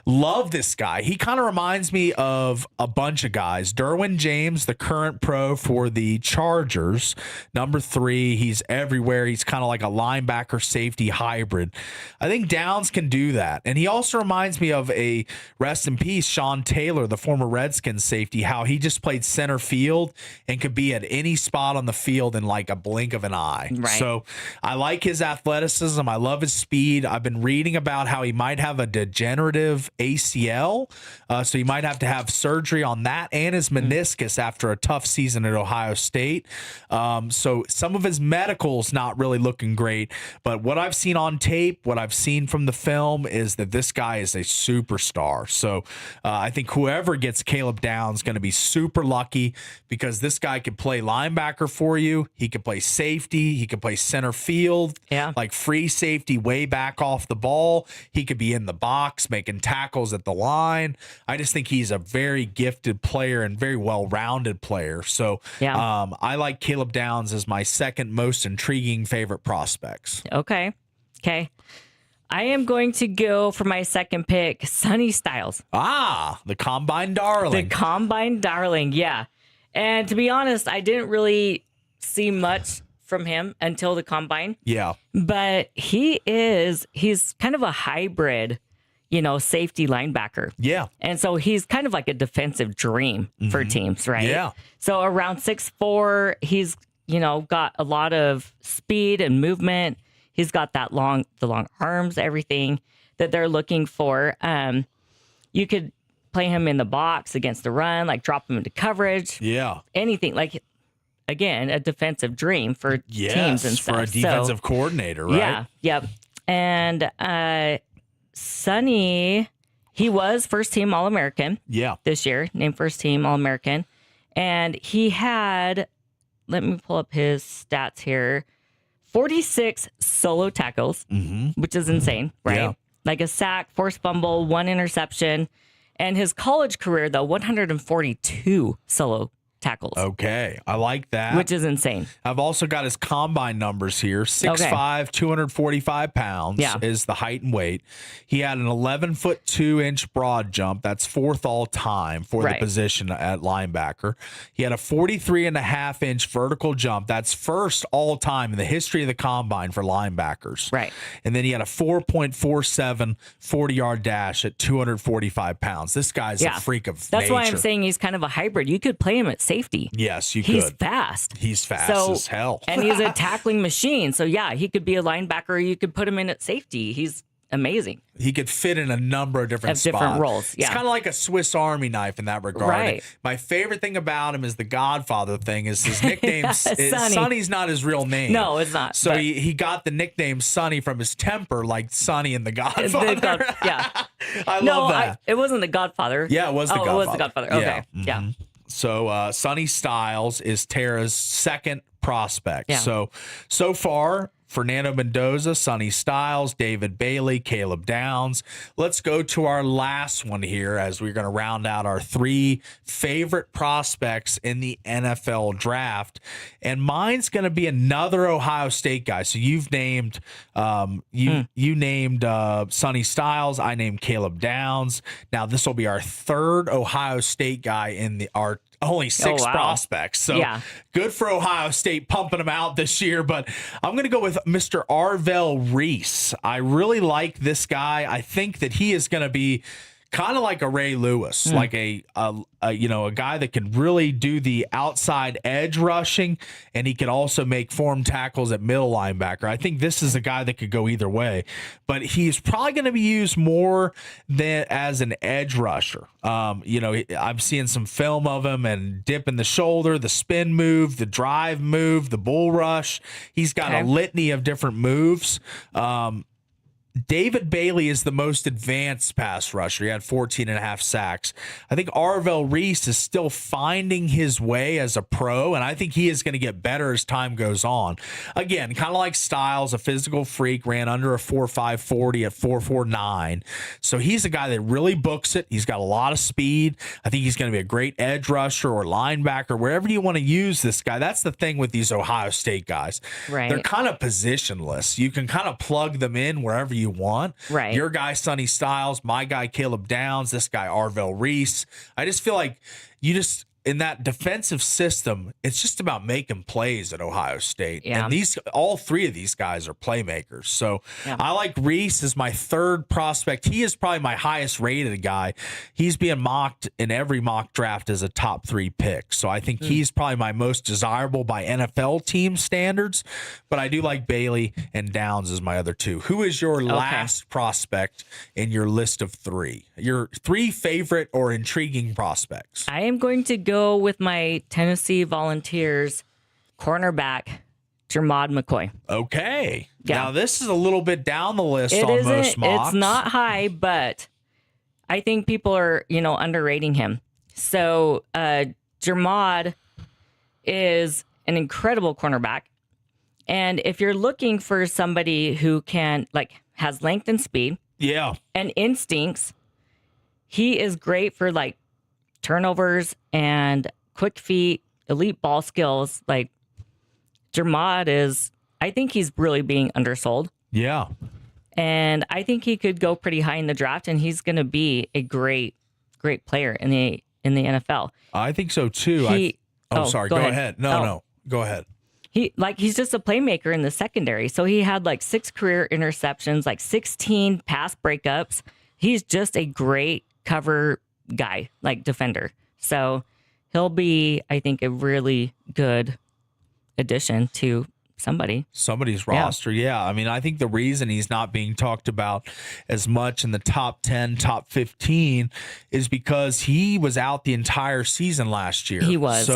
Love this guy. He kind of reminds me of a bunch of guys. Derwin James, the current pro for the Chargers, number 3. He's everywhere. He's kind of like a linebacker safety hybrid. I think Downs can do that. And he also reminds me of a, rest in peace, Sean Taylor, the former Redskins safety, how he just played center field and could be at any spot on the field in like a blink of an eye. Right. So I like his athleticism. I love his speed. I've been reading about how he might have a degenerative ACL. So he might have to have surgery on that and his meniscus after a tough season at Ohio State. So some of his medical's not really looking great. But what I've seen on tape, what I've seen from the film is that this guy is a superstar. So I think whoever gets Caleb Downs is going to be super lucky because this guy can play linebacker for you. He can play safety. He can play center field, like free safety way back off the ball. He could be in the box making tackles at the line. I just think he's a very gifted player and very well-rounded player. So I like Caleb Downs as my second most intriguing favorite prospects. Okay. I am going to go for my second pick, Sonny Styles. The Combine darling. Yeah. And to be honest, I didn't really see much from him until the Combine. Yeah. But he's kind of a hybrid, safety linebacker. Yeah. And so he's kind of like a defensive dream for teams, right? Yeah. So around 6'4", he's, got a lot of speed and movement. He's got the long arms, everything that they're looking for. You could play him in the box against the run, like drop him into coverage. Yeah. Anything like, again, a defensive dream for teams and stuff. For a defensive coordinator, right? Yeah. Yep. And Sonny, he was first team All-American. This year, named first team All-American. And he had, let me pull up his stats here, 46 solo tackles, which is insane, right? Yeah. Like a sack, forced fumble, 1 interception. And his college career, though, 142 solo tackles. Okay. I like that. Which is insane. I've also got his combine numbers here. 6'5", 245 pounds is the height and weight. He had an 11-foot 2-inch broad jump. That's 4th all time for the position at linebacker. He had a 43.5-inch vertical jump. That's 1st all time in the history of the combine for linebackers. Right. And then he had a 4.47 40-yard dash at 245 pounds. This guy's a freak of nature. That's why I'm saying he's kind of a hybrid. You could play him at safety. Yes, you could. He's fast. He's fast as hell. And he's a tackling machine. So, he could be a linebacker. You could put him in at safety. He's amazing. He could fit in a number of different spots. Different roles. Yeah. It's kind of like a Swiss Army knife in that regard. Right. My favorite thing about him is the Godfather thing. Is his nickname? Sonny's not his real name. No, it's not. So he got the nickname Sonny from his temper, like Sonny in the Godfather. I love that. It wasn't the Godfather. Yeah, it was the Godfather. It was the Godfather. Okay. Yeah. So Sonny Styles is Tara's second prospect. Yeah. So far, Fernando Mendoza, Sonny Styles, David Bailey, Caleb Downs. Let's go to our last one here as we're going to round out our 3 favorite prospects in the NFL draft. And mine's going to be another Ohio State guy. So you've named you named Sonny Styles. I named Caleb Downs. Now this will be our 3rd Ohio State guy in our only 6 prospects. So good for Ohio State pumping them out this year. But I'm going to go with Mr. Arvell Reese. I really like this guy. I think that he is going to be kind of like a Ray Lewis, like a guy that could really do the outside edge rushing, and he could also make form tackles at middle linebacker. I think this is a guy that could go either way, but he's probably going to be used more than as an edge rusher. I'm seeing some film of him and dipping the shoulder, the spin move, the drive move, the bull rush. He's got a litany of different moves. David Bailey is the most advanced pass rusher. He had 14.5 sacks. I think Arvell Reese is still finding his way as a pro, and I think he is going to get better as time goes on. Again, kind of like Styles, a physical freak, ran under a 4.5 40 at 4.49. So he's a guy that really books it. He's got a lot of speed. I think he's going to be a great edge rusher or linebacker, wherever you want to use this guy. That's the thing with these Ohio State guys. Right. They're kind of positionless. You can kind of plug them in wherever you want. Right. Your guy, Sonny Styles, my guy, Caleb Downs, this guy, Arvell Reese. I just feel like in that defensive system, it's just about making plays at Ohio State. Yeah. And all three of these guys are playmakers. So I like Reese as my third prospect. He is probably my highest rated guy. He's being mocked in every mock draft as a top 3 pick. So I think he's probably my most desirable by NFL team standards. But I do like Bailey and Downs as my other 2. Who is your last prospect in your list of 3? Your 3 favorite or intriguing prospects? I am going to go with my Tennessee Volunteers cornerback, Jermod McCoy. Okay. Yeah. Now, this is a little bit down the list It on isn't, most mocks. it's not high, but I think people are, underrating him. So, Jermod is an incredible cornerback. And if you're looking for somebody who has length and speed and instincts, he is great for turnovers and quick feet, elite ball skills. Jermod I think he's really being undersold. Yeah. And I think he could go pretty high in the draft, and he's going to be a great player in the NFL. I think so too. Sorry. Go ahead. No. Go ahead. He's just a playmaker in the secondary. So he had 6 career interceptions, 16 pass breakups. He's just a great cover guy, defender. So he'll be, I think, a really good addition to somebody's roster. Yeah. I mean, I think the reason he's not being talked about as much in the top 10, top 15 is because he was out the entire season last year. He was,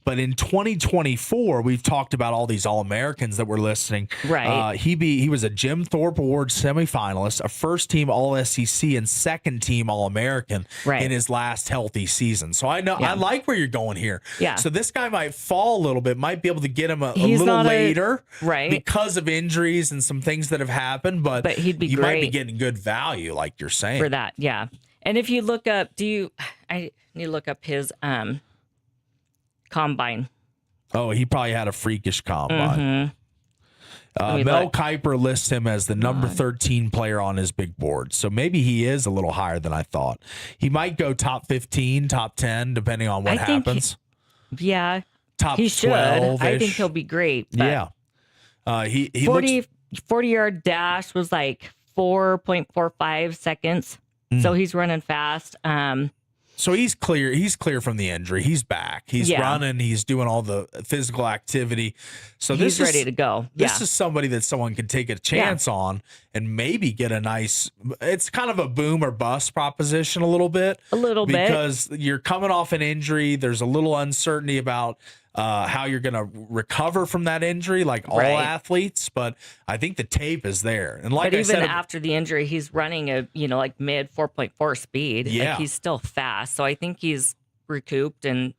But in 2024, we've talked about all these All-Americans that were listening. Right. He was a Jim Thorpe Award semifinalist, a first-team All-SEC and second-team All-American in his last healthy season. So I like where you're going here. Yeah. So this guy might fall a little bit, might be able to get him a little later. Because of injuries and some things that have happened, but he'd be you great. might be getting good value, like you're saying. For that, yeah. And if you look up, I need to look up his combine. Oh, he probably had a freakish combine. Mel Kiper lists him as the number 13 player on his big board. So maybe he is a little higher than I thought. He might go top 15, top 10, depending on what happens. Top he should. I think he'll be great. Yeah. He 40-yard dash was 4.45 seconds. So he's running fast. So he's clear. He's clear from the injury. He's back. He's running. He's doing all the physical activity. So he's ready to go. This is somebody that someone can take a chance on and maybe get a nice. It's kind of a boom or bust proposition a little bit. Because you're coming off an injury. There's a little uncertainty about how you're going to recover from that injury, like all athletes. But I think the tape is there. And I said, after the injury, he's running a mid 4.4 speed. Yeah, he's still fast. So I think he's recouped and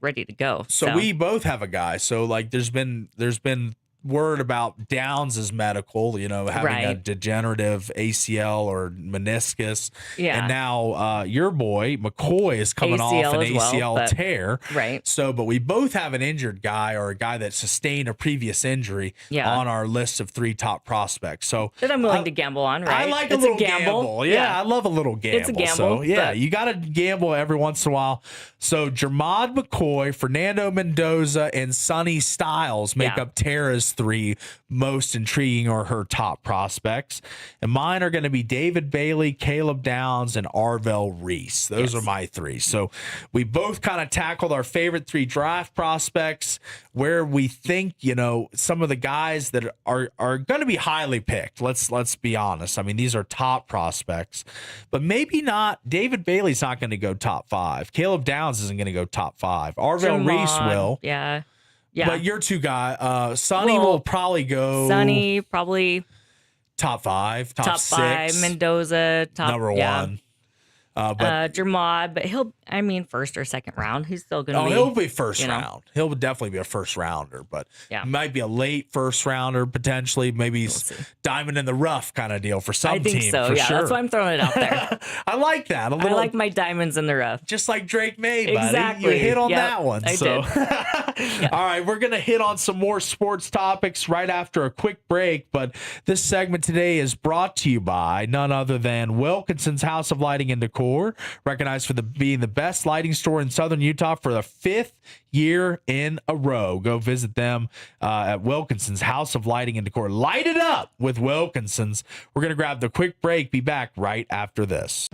ready to go. So we both have a guy. So there's been word about Downs' medical, having a degenerative ACL or meniscus. Yeah. And now your boy, McCoy, is coming off an ACL tear. Right. So, but we both have an injured guy or a guy that sustained a previous injury on our list of 3 top prospects. So that I'm willing to gamble on, right? I like a little gamble. Yeah, I love a little gamble. It's a gamble. So, you got to gamble every once in a while. So Jermod McCoy, Fernando Mendoza, and Sonny Styles make up Tara's his 3 most intriguing or her top prospects. And mine are going to be David Bailey, Caleb Downs, and Arvell Reese. Those are my 3. So we both kind of tackled our favorite 3 draft prospects, where we think, some of the guys that are going to be highly picked. Let's be honest. I mean, these are top prospects, but maybe not. David Bailey's not going to go top 5. Caleb Downs isn't going to go top 5. Arvell Reese will. Yeah. But your 2 guys, Sonny will probably go. Sonny probably top 5, top 6. 5. Mendoza top number 1. But Jermod, but first or second round. He's still going to be. He'll be first round. He'll definitely be a first rounder, but he might be a late first rounder potentially. Maybe he's diamond in the rough kind of deal for some team. I think so. For sure. That's why I'm throwing it out there. I like that. I like my diamonds in the rough. Just like Drake May, buddy. Exactly. You hit on that one. I did. All right, we're gonna hit on some more sports topics right after a quick break. But this segment today is brought to you by none other than Wilkinson's House of Lighting and Decor, recognized for being the best lighting store in Southern Utah for the 5th year in a row. Go visit them at Wilkinson's House of Lighting and Decor. Light it up with Wilkinson's. We're going to grab the quick break. Be back right after this.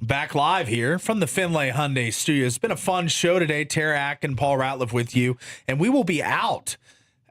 Back live here from the Finlay Hyundai studio. It's been a fun show today. Tara Atkin, Paul Ratliff with you, and we will be out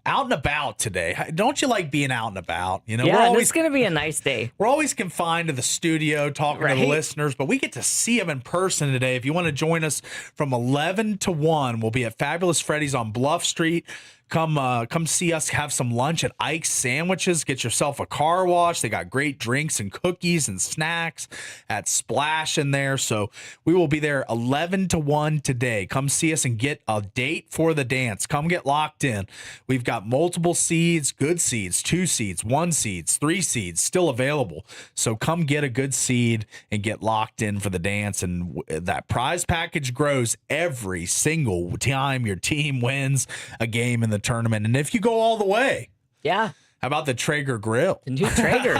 and about today. Don't you like being out and about? You know, Yeah, it's going to be a nice day. We're always confined to the studio talking to the listeners, but we get to see them in person today. If you want to join us from 11 to 1, we'll be at Fabulous Freddy's on Bluff Street. Come see us have some lunch at Ike's Sandwiches. Get yourself a car wash. They got great drinks and cookies and snacks at Splash in there. So we will be there 11 to 1 today. Come see us and get a date for the dance. Come get locked in. We've got multiple seeds, good seeds, 2 seeds, 1 seeds, 3 seeds still available. So come get a good seed and get locked in for the dance. And that prize package grows every single time your team wins a game in the tournament. And if you go all the way, how about the Traeger grill? The new Traeger.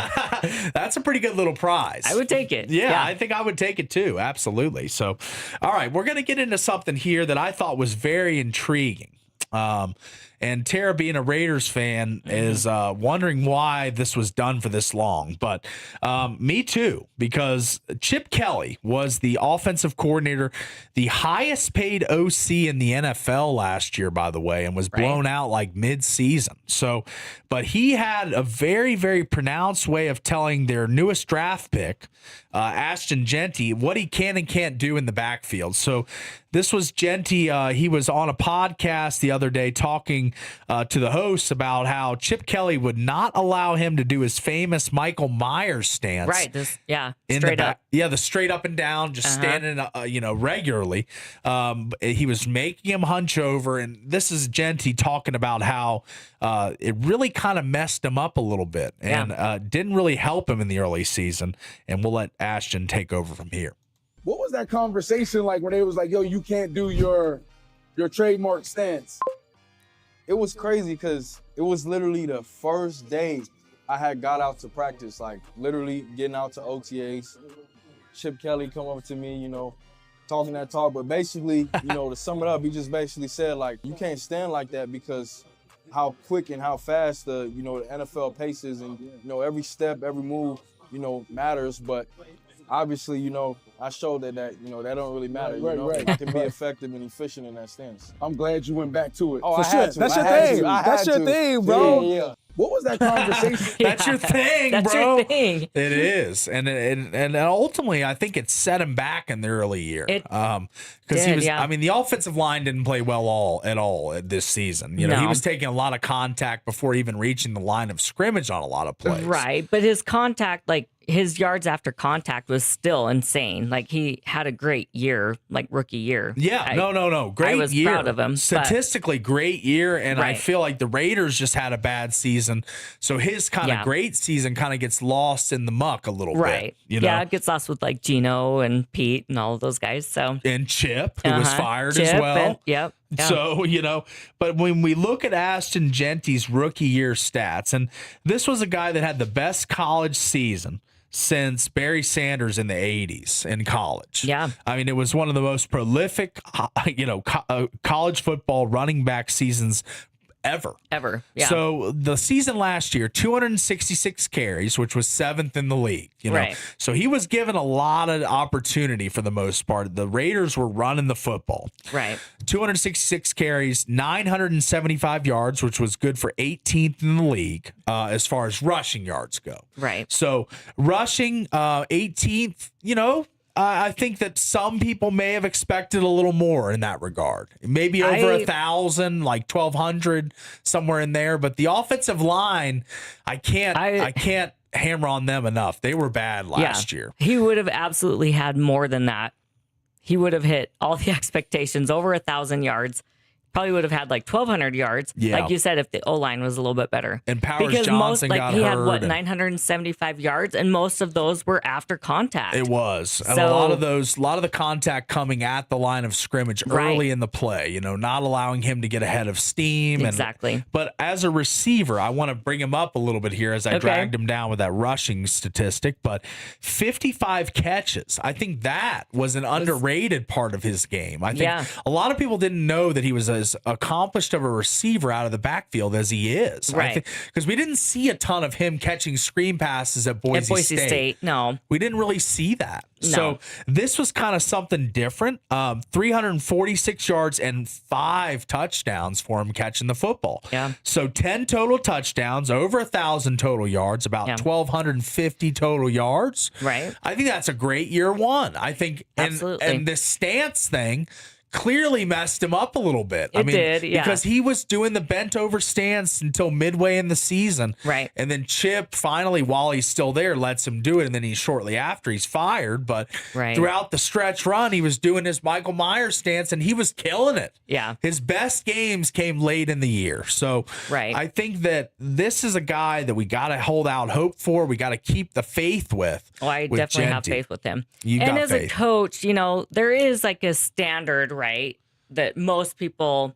That's a pretty good little prize. I would take it. Yeah, I think I would take it too. Absolutely. So, all right, we're going to get into something here that I thought was very intriguing. And Tara, being a Raiders fan, is wondering why this was done for this long. But me too, because Chip Kelly was the offensive coordinator, the highest paid OC in the NFL last year, by the way, and was blown out like mid-season. So, but he had a very, very pronounced way of telling their newest draft pick, Ashton Jeanty, what he can and can't do in the backfield. So this was Jeanty. He was on a podcast the other day talking to the hosts about how Chip Kelly would not allow him to do his famous Michael Myers stance. Right. Straight up. Yeah, the straight up and down, just standing, regularly. He was making him hunch over, and this is Jeanty talking about how it really kind of messed him up a little bit and didn't really help him in the early season. And we'll let Ashton take over from here. What was that conversation like when they was like, yo, you can't do your trademark stance? It was crazy because it was literally the first day I had got out to practice, like literally getting out to OTAs. Chip Kelly come up to me, talking that talk. But basically, to sum it up, he just basically said, like, you can't stand like that because how quick and how fast the NFL paces and, every step, every move, matters. But obviously, I showed that that don't really matter. Right. I can be effective and efficient in that stance. I'm glad you went back to it. Oh, For I sure. had to. That's I your had thing. to. I That's had your to. thing, bro. Yeah. What was that conversation? That's your thing, That's bro. your thing. It is, and ultimately, I think it set him back in the early year. Because he was. I mean, the offensive line didn't play well at all this season. He was taking a lot of contact before even reaching the line of scrimmage on a lot of plays. Right, but his contact, like his yards after contact, was still insane. Like he had a great year, like rookie year. Yeah, no, great year. I was proud of him. Statistically, great year, and I Right. feel like the Raiders just had a bad season, so his kind of great season kind of gets lost in the muck a little Right. bit. Yeah, it gets lost with like Gino and Pete and all of those guys. So And Chip, who was fired as Chip well. and- yep. Yeah. So, but when we look at Ashton Jeanty's rookie year stats, and this was a guy that had the best college season since Barry Sanders in the 80s in college. Yeah. I mean, it was one of the most prolific, college football running back seasons ever. Yeah. So the season last year, 266 carries, which was 7th in the league. Right. So he was given a lot of opportunity for the most part. The Raiders were running the football. Right. 266 carries, 975 yards, which was good for 18th in the league as far as rushing yards go. Right. So rushing 18th, I think that some people may have expected a little more in that regard. Maybe over 1,000, like 1,200, somewhere in there. But the offensive line, I can't hammer on them enough. They were bad last year. He would have absolutely had more than that. He would have hit all the expectations, over 1,000 yards. Probably would have had like 1,200 yards. Yeah. Like you said, if the O-line was a little bit better. And Powers because Johnson most, got he hurt. had, 975 yards, and most of those were after contact. It was. And a lot of the contact coming at the line of scrimmage early in the play, not allowing him to get ahead of steam. Exactly. But as a receiver, I want to bring him up a little bit here as I dragged him down with that rushing statistic. But 55 catches. I think that was an underrated part of his game. I think a lot of people didn't know that he was as as accomplished of a receiver out of the backfield as he is. Right. Because we didn't see a ton of him catching screen passes at Boise State. No. We didn't really see that. No. So this was kind of something different. 346 yards and 5 touchdowns for him catching the football. Yeah. So 10 total touchdowns, over 1,000 total yards, about 1,250 total yards. Right. I think that's a great year one. I think, Absolutely. and this stance thing clearly messed him up a little bit. It did, yeah. Because he was doing the bent over stance until midway in the season. Right. And then Chip finally, while he's still there, lets him do it. And then shortly after he's fired. But throughout the stretch run, he was doing his Michael Myers stance and he was killing it. Yeah. His best games came late in the year. So I think that this is a guy that we got to hold out hope for. We got to keep the faith with. Oh, I definitely have faith with him. And as a coach, you know, there is like a standard, right? That most people,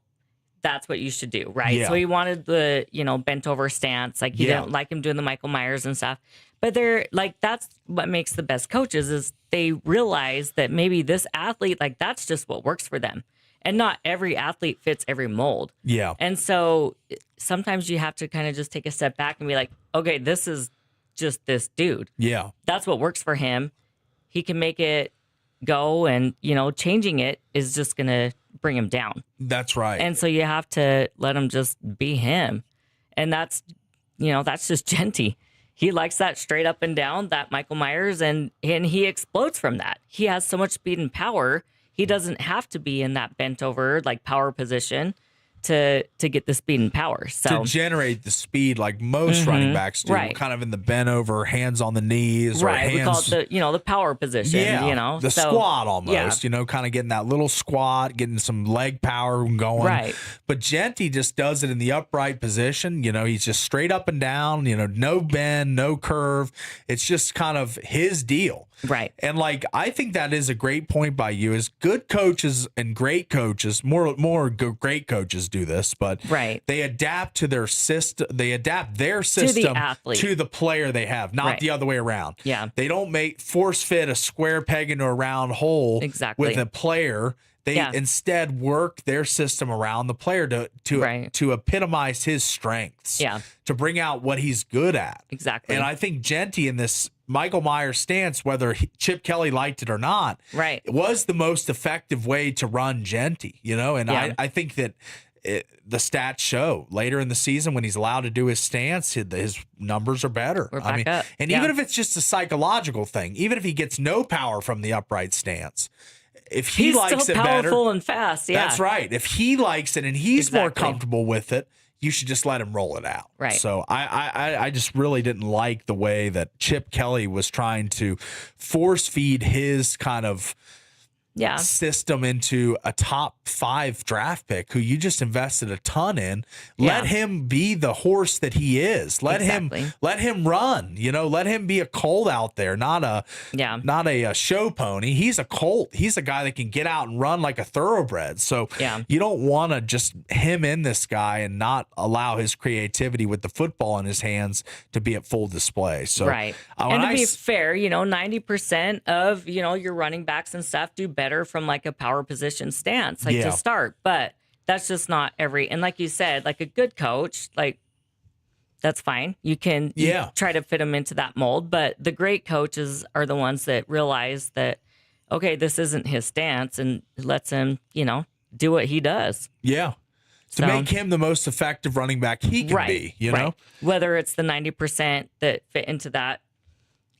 that's what you should do, right? Yeah. So he wanted the, you know, bent over stance. Like he didn't like him doing the Michael Myers and stuff. But they're like, that's what makes the best coaches is they realize that maybe this athlete, like that's just what works for them. And not every athlete fits every mold. Yeah. And so sometimes you have to kind of just take a step back and be like, okay, this is just this dude. Yeah. That's what works for him. He can make it go, and, you know, changing it is just going to bring him down. That's right. And so you have to let him just be him. And that's, you know, that's just Genty. He likes that straight up and down, that Michael Myers, and he explodes from that. He has so much speed and power. He doesn't have to be in that bent over, like, power position to get the speed and power. So to generate the speed like most running backs do, kind of in the bent over, hands on the knees, or hands, we call it the, you know, the power position. Yeah, you know, the squat almost. You know, kind of getting that little squat, getting some leg power going. Right. But Genty just does it in the upright position. You know, he's just straight up and down. You know, no bend, no curve. It's just kind of his deal. Right. And like, I think that is a great point by you. Is good coaches and great coaches, more great coaches do this, but they adapt to their system. They adapt their system to the player they have, not the other way around. Yeah. They don't force fit a square peg into a round hole with a player. They instead work their system around the player to epitomize his strengths. Yeah. To bring out what he's good at. Exactly. And I think Genty in this Michael Myers stance, whether Chip Kelly liked it or not, it was the most effective way to run Genty, you know? And I think that the stats show later in the season when he's allowed to do his stance, his numbers are better. We're back up. And even if it's just a psychological thing, even if he gets no power from the upright stance, if he's likes still it powerful better, and fast. That's right. If he likes it and he's more comfortable with it, you should just let him roll it out. Right. So I just really didn't like the way that Chip Kelly was trying to force feed his kind of system into a top 5 draft pick who you just invested a ton in. Let him be the horse that he is. Let him run. You know, let him be a colt out there, not a show pony. He's a colt. He's a guy that can get out and run like a thoroughbred. So you don't want to just him in this guy and not allow his creativity with the football in his hands to be at full display. So and to be fair, you know, 90% of, you know, your running backs and stuff do better from like a power position stance, like to start, but that's just not and like you said, like a good coach, like that's fine. You can try to fit them into that mold, but the great coaches are the ones that realize that, okay, this isn't his stance and lets him, you know, do what he does. Yeah. To make him the most effective running back he can be, you know? Whether it's the 90% that fit into that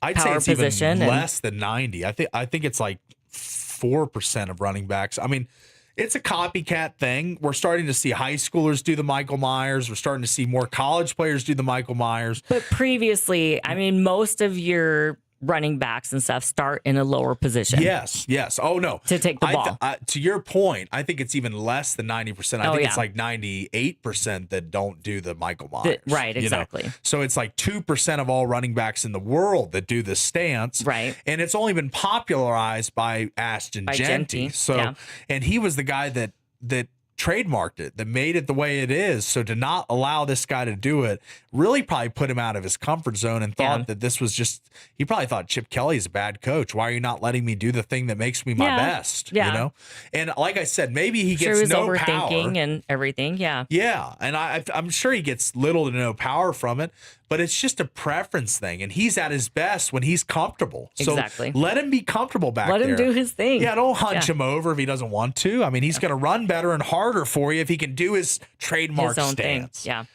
I'd say power it's position even less than 90. I think it's like 4% of running backs. I mean, it's a copycat thing. We're starting to see high schoolers do the Michael Myers. We're starting to see more college players do the Michael Myers. But previously, I mean, most of your running backs and stuff start in a lower position. Yes. Oh, no. To take the ball. To your point, I think it's even less than 90%. I think it's like 98% that don't do the Michael Myers. Right, exactly. You know? So it's like 2% of all running backs in the world that do this stance. Right. And it's only been popularized by Ashton Genty. So, and he was the guy that trademarked it, that made it the way it is. So to not allow this guy to do it really probably put him out of his comfort zone and thought that this was just, he probably thought Chip Kelly's a bad coach. Why are you not letting me do the thing that makes me my best? Yeah. You know? And like I said, maybe he gets he's no overthinking power. and everything. Yeah. Yeah. And I'm sure he gets little to no power from it, but it's just a preference thing. And he's at his best when he's comfortable. So Exactly. let him be comfortable back there. Let him do his thing. Yeah, don't hunch him over if he doesn't want to. I mean, he's going to run better and harder for you if he can do his trademark His own stance. thing. Yeah.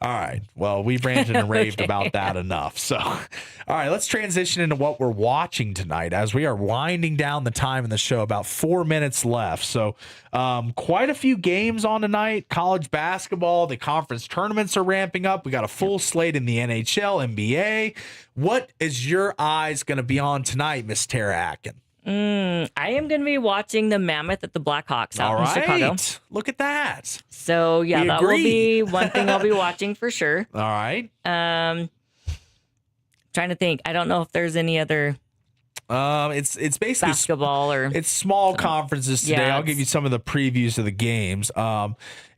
All right. Well, we've ranted and raved about that enough. So, all right, let's transition into what we're watching tonight as we are winding down the time in the show, about 4 minutes left. So, quite a few games on tonight. College basketball, the conference tournaments are ramping up. We got a full slate in the NHL, NBA. What is your eyes going to be on tonight, Miss Tara Atkin? I am going to be watching the Mammoth at the Blackhawks out in Chicago. Look at that. So, yeah, We that agree. will be one thing I'll be watching for sure. All right. Trying to think. I don't know if there's any other It's basically basketball or it's small conferences today. Yeah, I'll give you some of the previews of the games.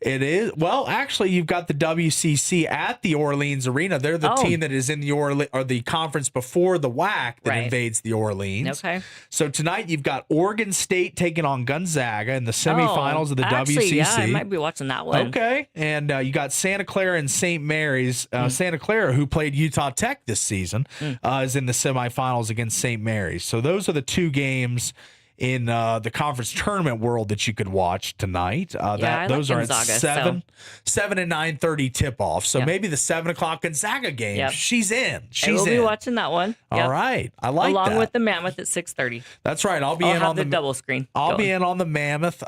It is, well, actually, you've got the WCC at the Orleans Arena. They're the team that is in the or the conference before the WAC that invades the Orleans. Okay. So tonight you've got Oregon State taking on Gonzaga in the semifinals of the WCC. Yeah, I might be watching that one. Okay. And you got Santa Clara and St. Mary's. Santa Clara, who played Utah Tech this season, is in the semifinals against St. Mary's. So those are the two games in the conference tournament world that you could watch tonight. Those are Gonzaga, at 7 and 9:30 tip off. So maybe the 7 o'clock Gonzaga game. Yep. She's in. I will be watching that one. All right. I like Along that. with the Mammoth at 6:30. That's right. I'll be I'll in have on the double screen. I'll be in on the Mammoth.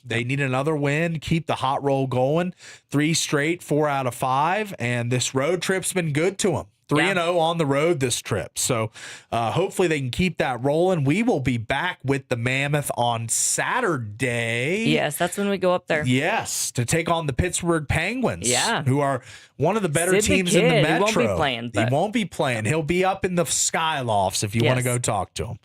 They need another win, keep the hot roll going. 3 straight, 4 out of 5, and this road trip's been good to them. 3-0 on the road this trip. So hopefully they can keep that rolling. We will be back with the Mammoth on Saturday. Yes, that's when we go up there. Yes, to take on the Pittsburgh Penguins. Yeah. Who are one of the better Sid the teams in the Kid, Metro. he won't be playing, but- He won't be playing. He'll be up in the Skylofts if you want to Yes. go talk to him.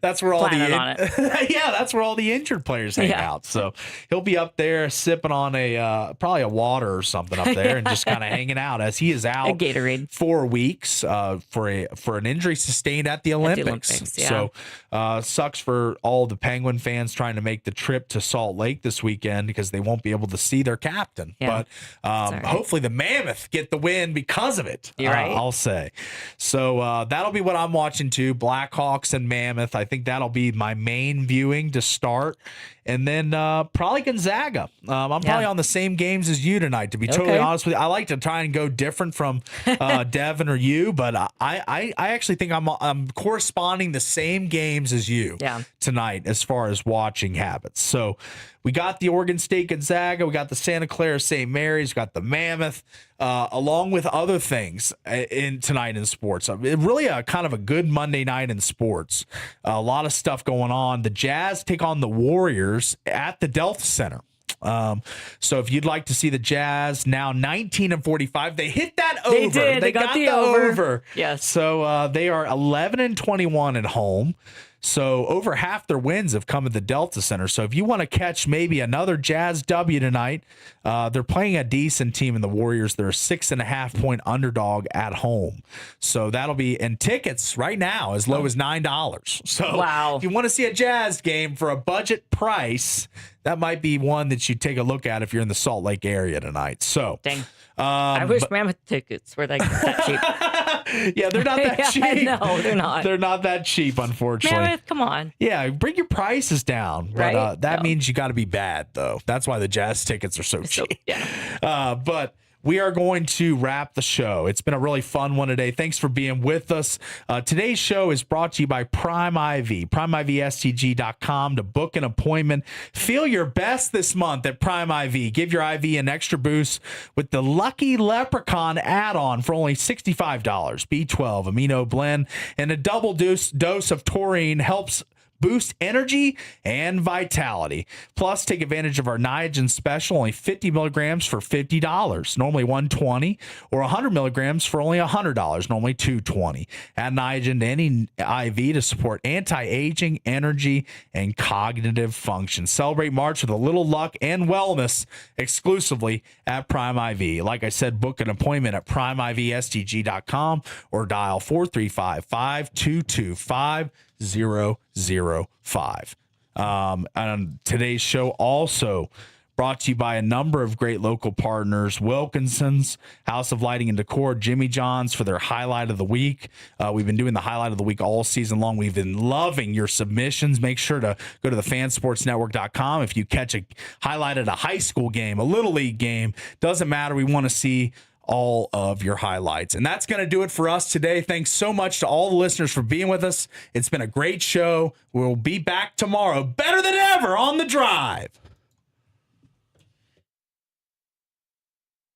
That's where all Planning on the yeah, that's where all the injured players hang out. So he'll be up there sipping on a probably a water or something up there and just kind of hanging out as he is out A Gatorade. 4 weeks for an injury sustained at the Olympics. yeah. So sucks for all the Penguin fans trying to make the trip to Salt Lake this weekend because they won't be able to see their captain. Yeah. But right. hopefully the Mammoth get the win because of it. You're right. I'll say. So that'll be what I'm watching too. Blackhawks and Mammoth. I think that'll be my main viewing to start. And then probably Gonzaga. I'm probably on the same games as you tonight, to be totally honest with you. I like to try and go different from Devin or you, but I actually think I'm corresponding the same games as you tonight as far as watching habits. So we got the Oregon State Gonzaga, we got the Santa Clara St. Mary's, we got the Mammoth, along with other things in tonight in sports. Really a kind of a good Monday night in sports. A lot of stuff going on. The Jazz take on the Warriors at the Delta Center. So if you'd like to see the Jazz now 19-45, they hit that over. They did. They got the over. Yes. So they are 11-21 at home. So over half their wins have come at the Delta Center. So if you want to catch maybe another Jazz W tonight, they're playing a decent team in the Warriors. They're a 6.5 point underdog at home. So that'll be, and tickets right now as low as $9. So wow. If you want to see a Jazz game for a budget price, that might be one that you take a look at if you're in the Salt Lake area tonight. So dang. I wish Mammoth tickets were like that cheap. Yeah, they're not that cheap. No, they're not. They're not that cheap, unfortunately. Mammoth, come on. Yeah, bring your prices down. But Right? that means you got to be bad, though. That's why the Jazz tickets are so cheap. Yeah. But we are going to wrap the show. It's been a really fun one today. Thanks for being with us. Today's show is brought to you by Prime IV, PrimeIVSTG.com to book an appointment. Feel your best this month at Prime IV. Give your IV an extra boost with the Lucky Leprechaun add-on for only $65. B12 amino blend and a double dose of taurine helps boost energy and vitality. Plus, take advantage of our Niagen special, only 50 milligrams for $50, normally $120, or 100 milligrams for only $100, normally $220. Add Niagen to any IV to support anti-aging, energy, and cognitive function. Celebrate March with a little luck and wellness exclusively at Prime IV. Like I said, book an appointment at primevstg.com or dial 435-522-5005. And today's show also brought to you by a number of great local partners: Wilkinson's, House of Lighting and Decor, Jimmy John's for their highlight of the week. We've been doing the highlight of the week all season long. We've been loving your submissions. Make sure to go to thefansportsnetwork.com. If you catch a highlight at a high school game, a little league game, doesn't matter. We want to see all of your highlights. And that's going to do it for us today. Thanks so much to all the listeners for being with us. It's been a great show. We'll be back tomorrow, better than ever, on The Drive.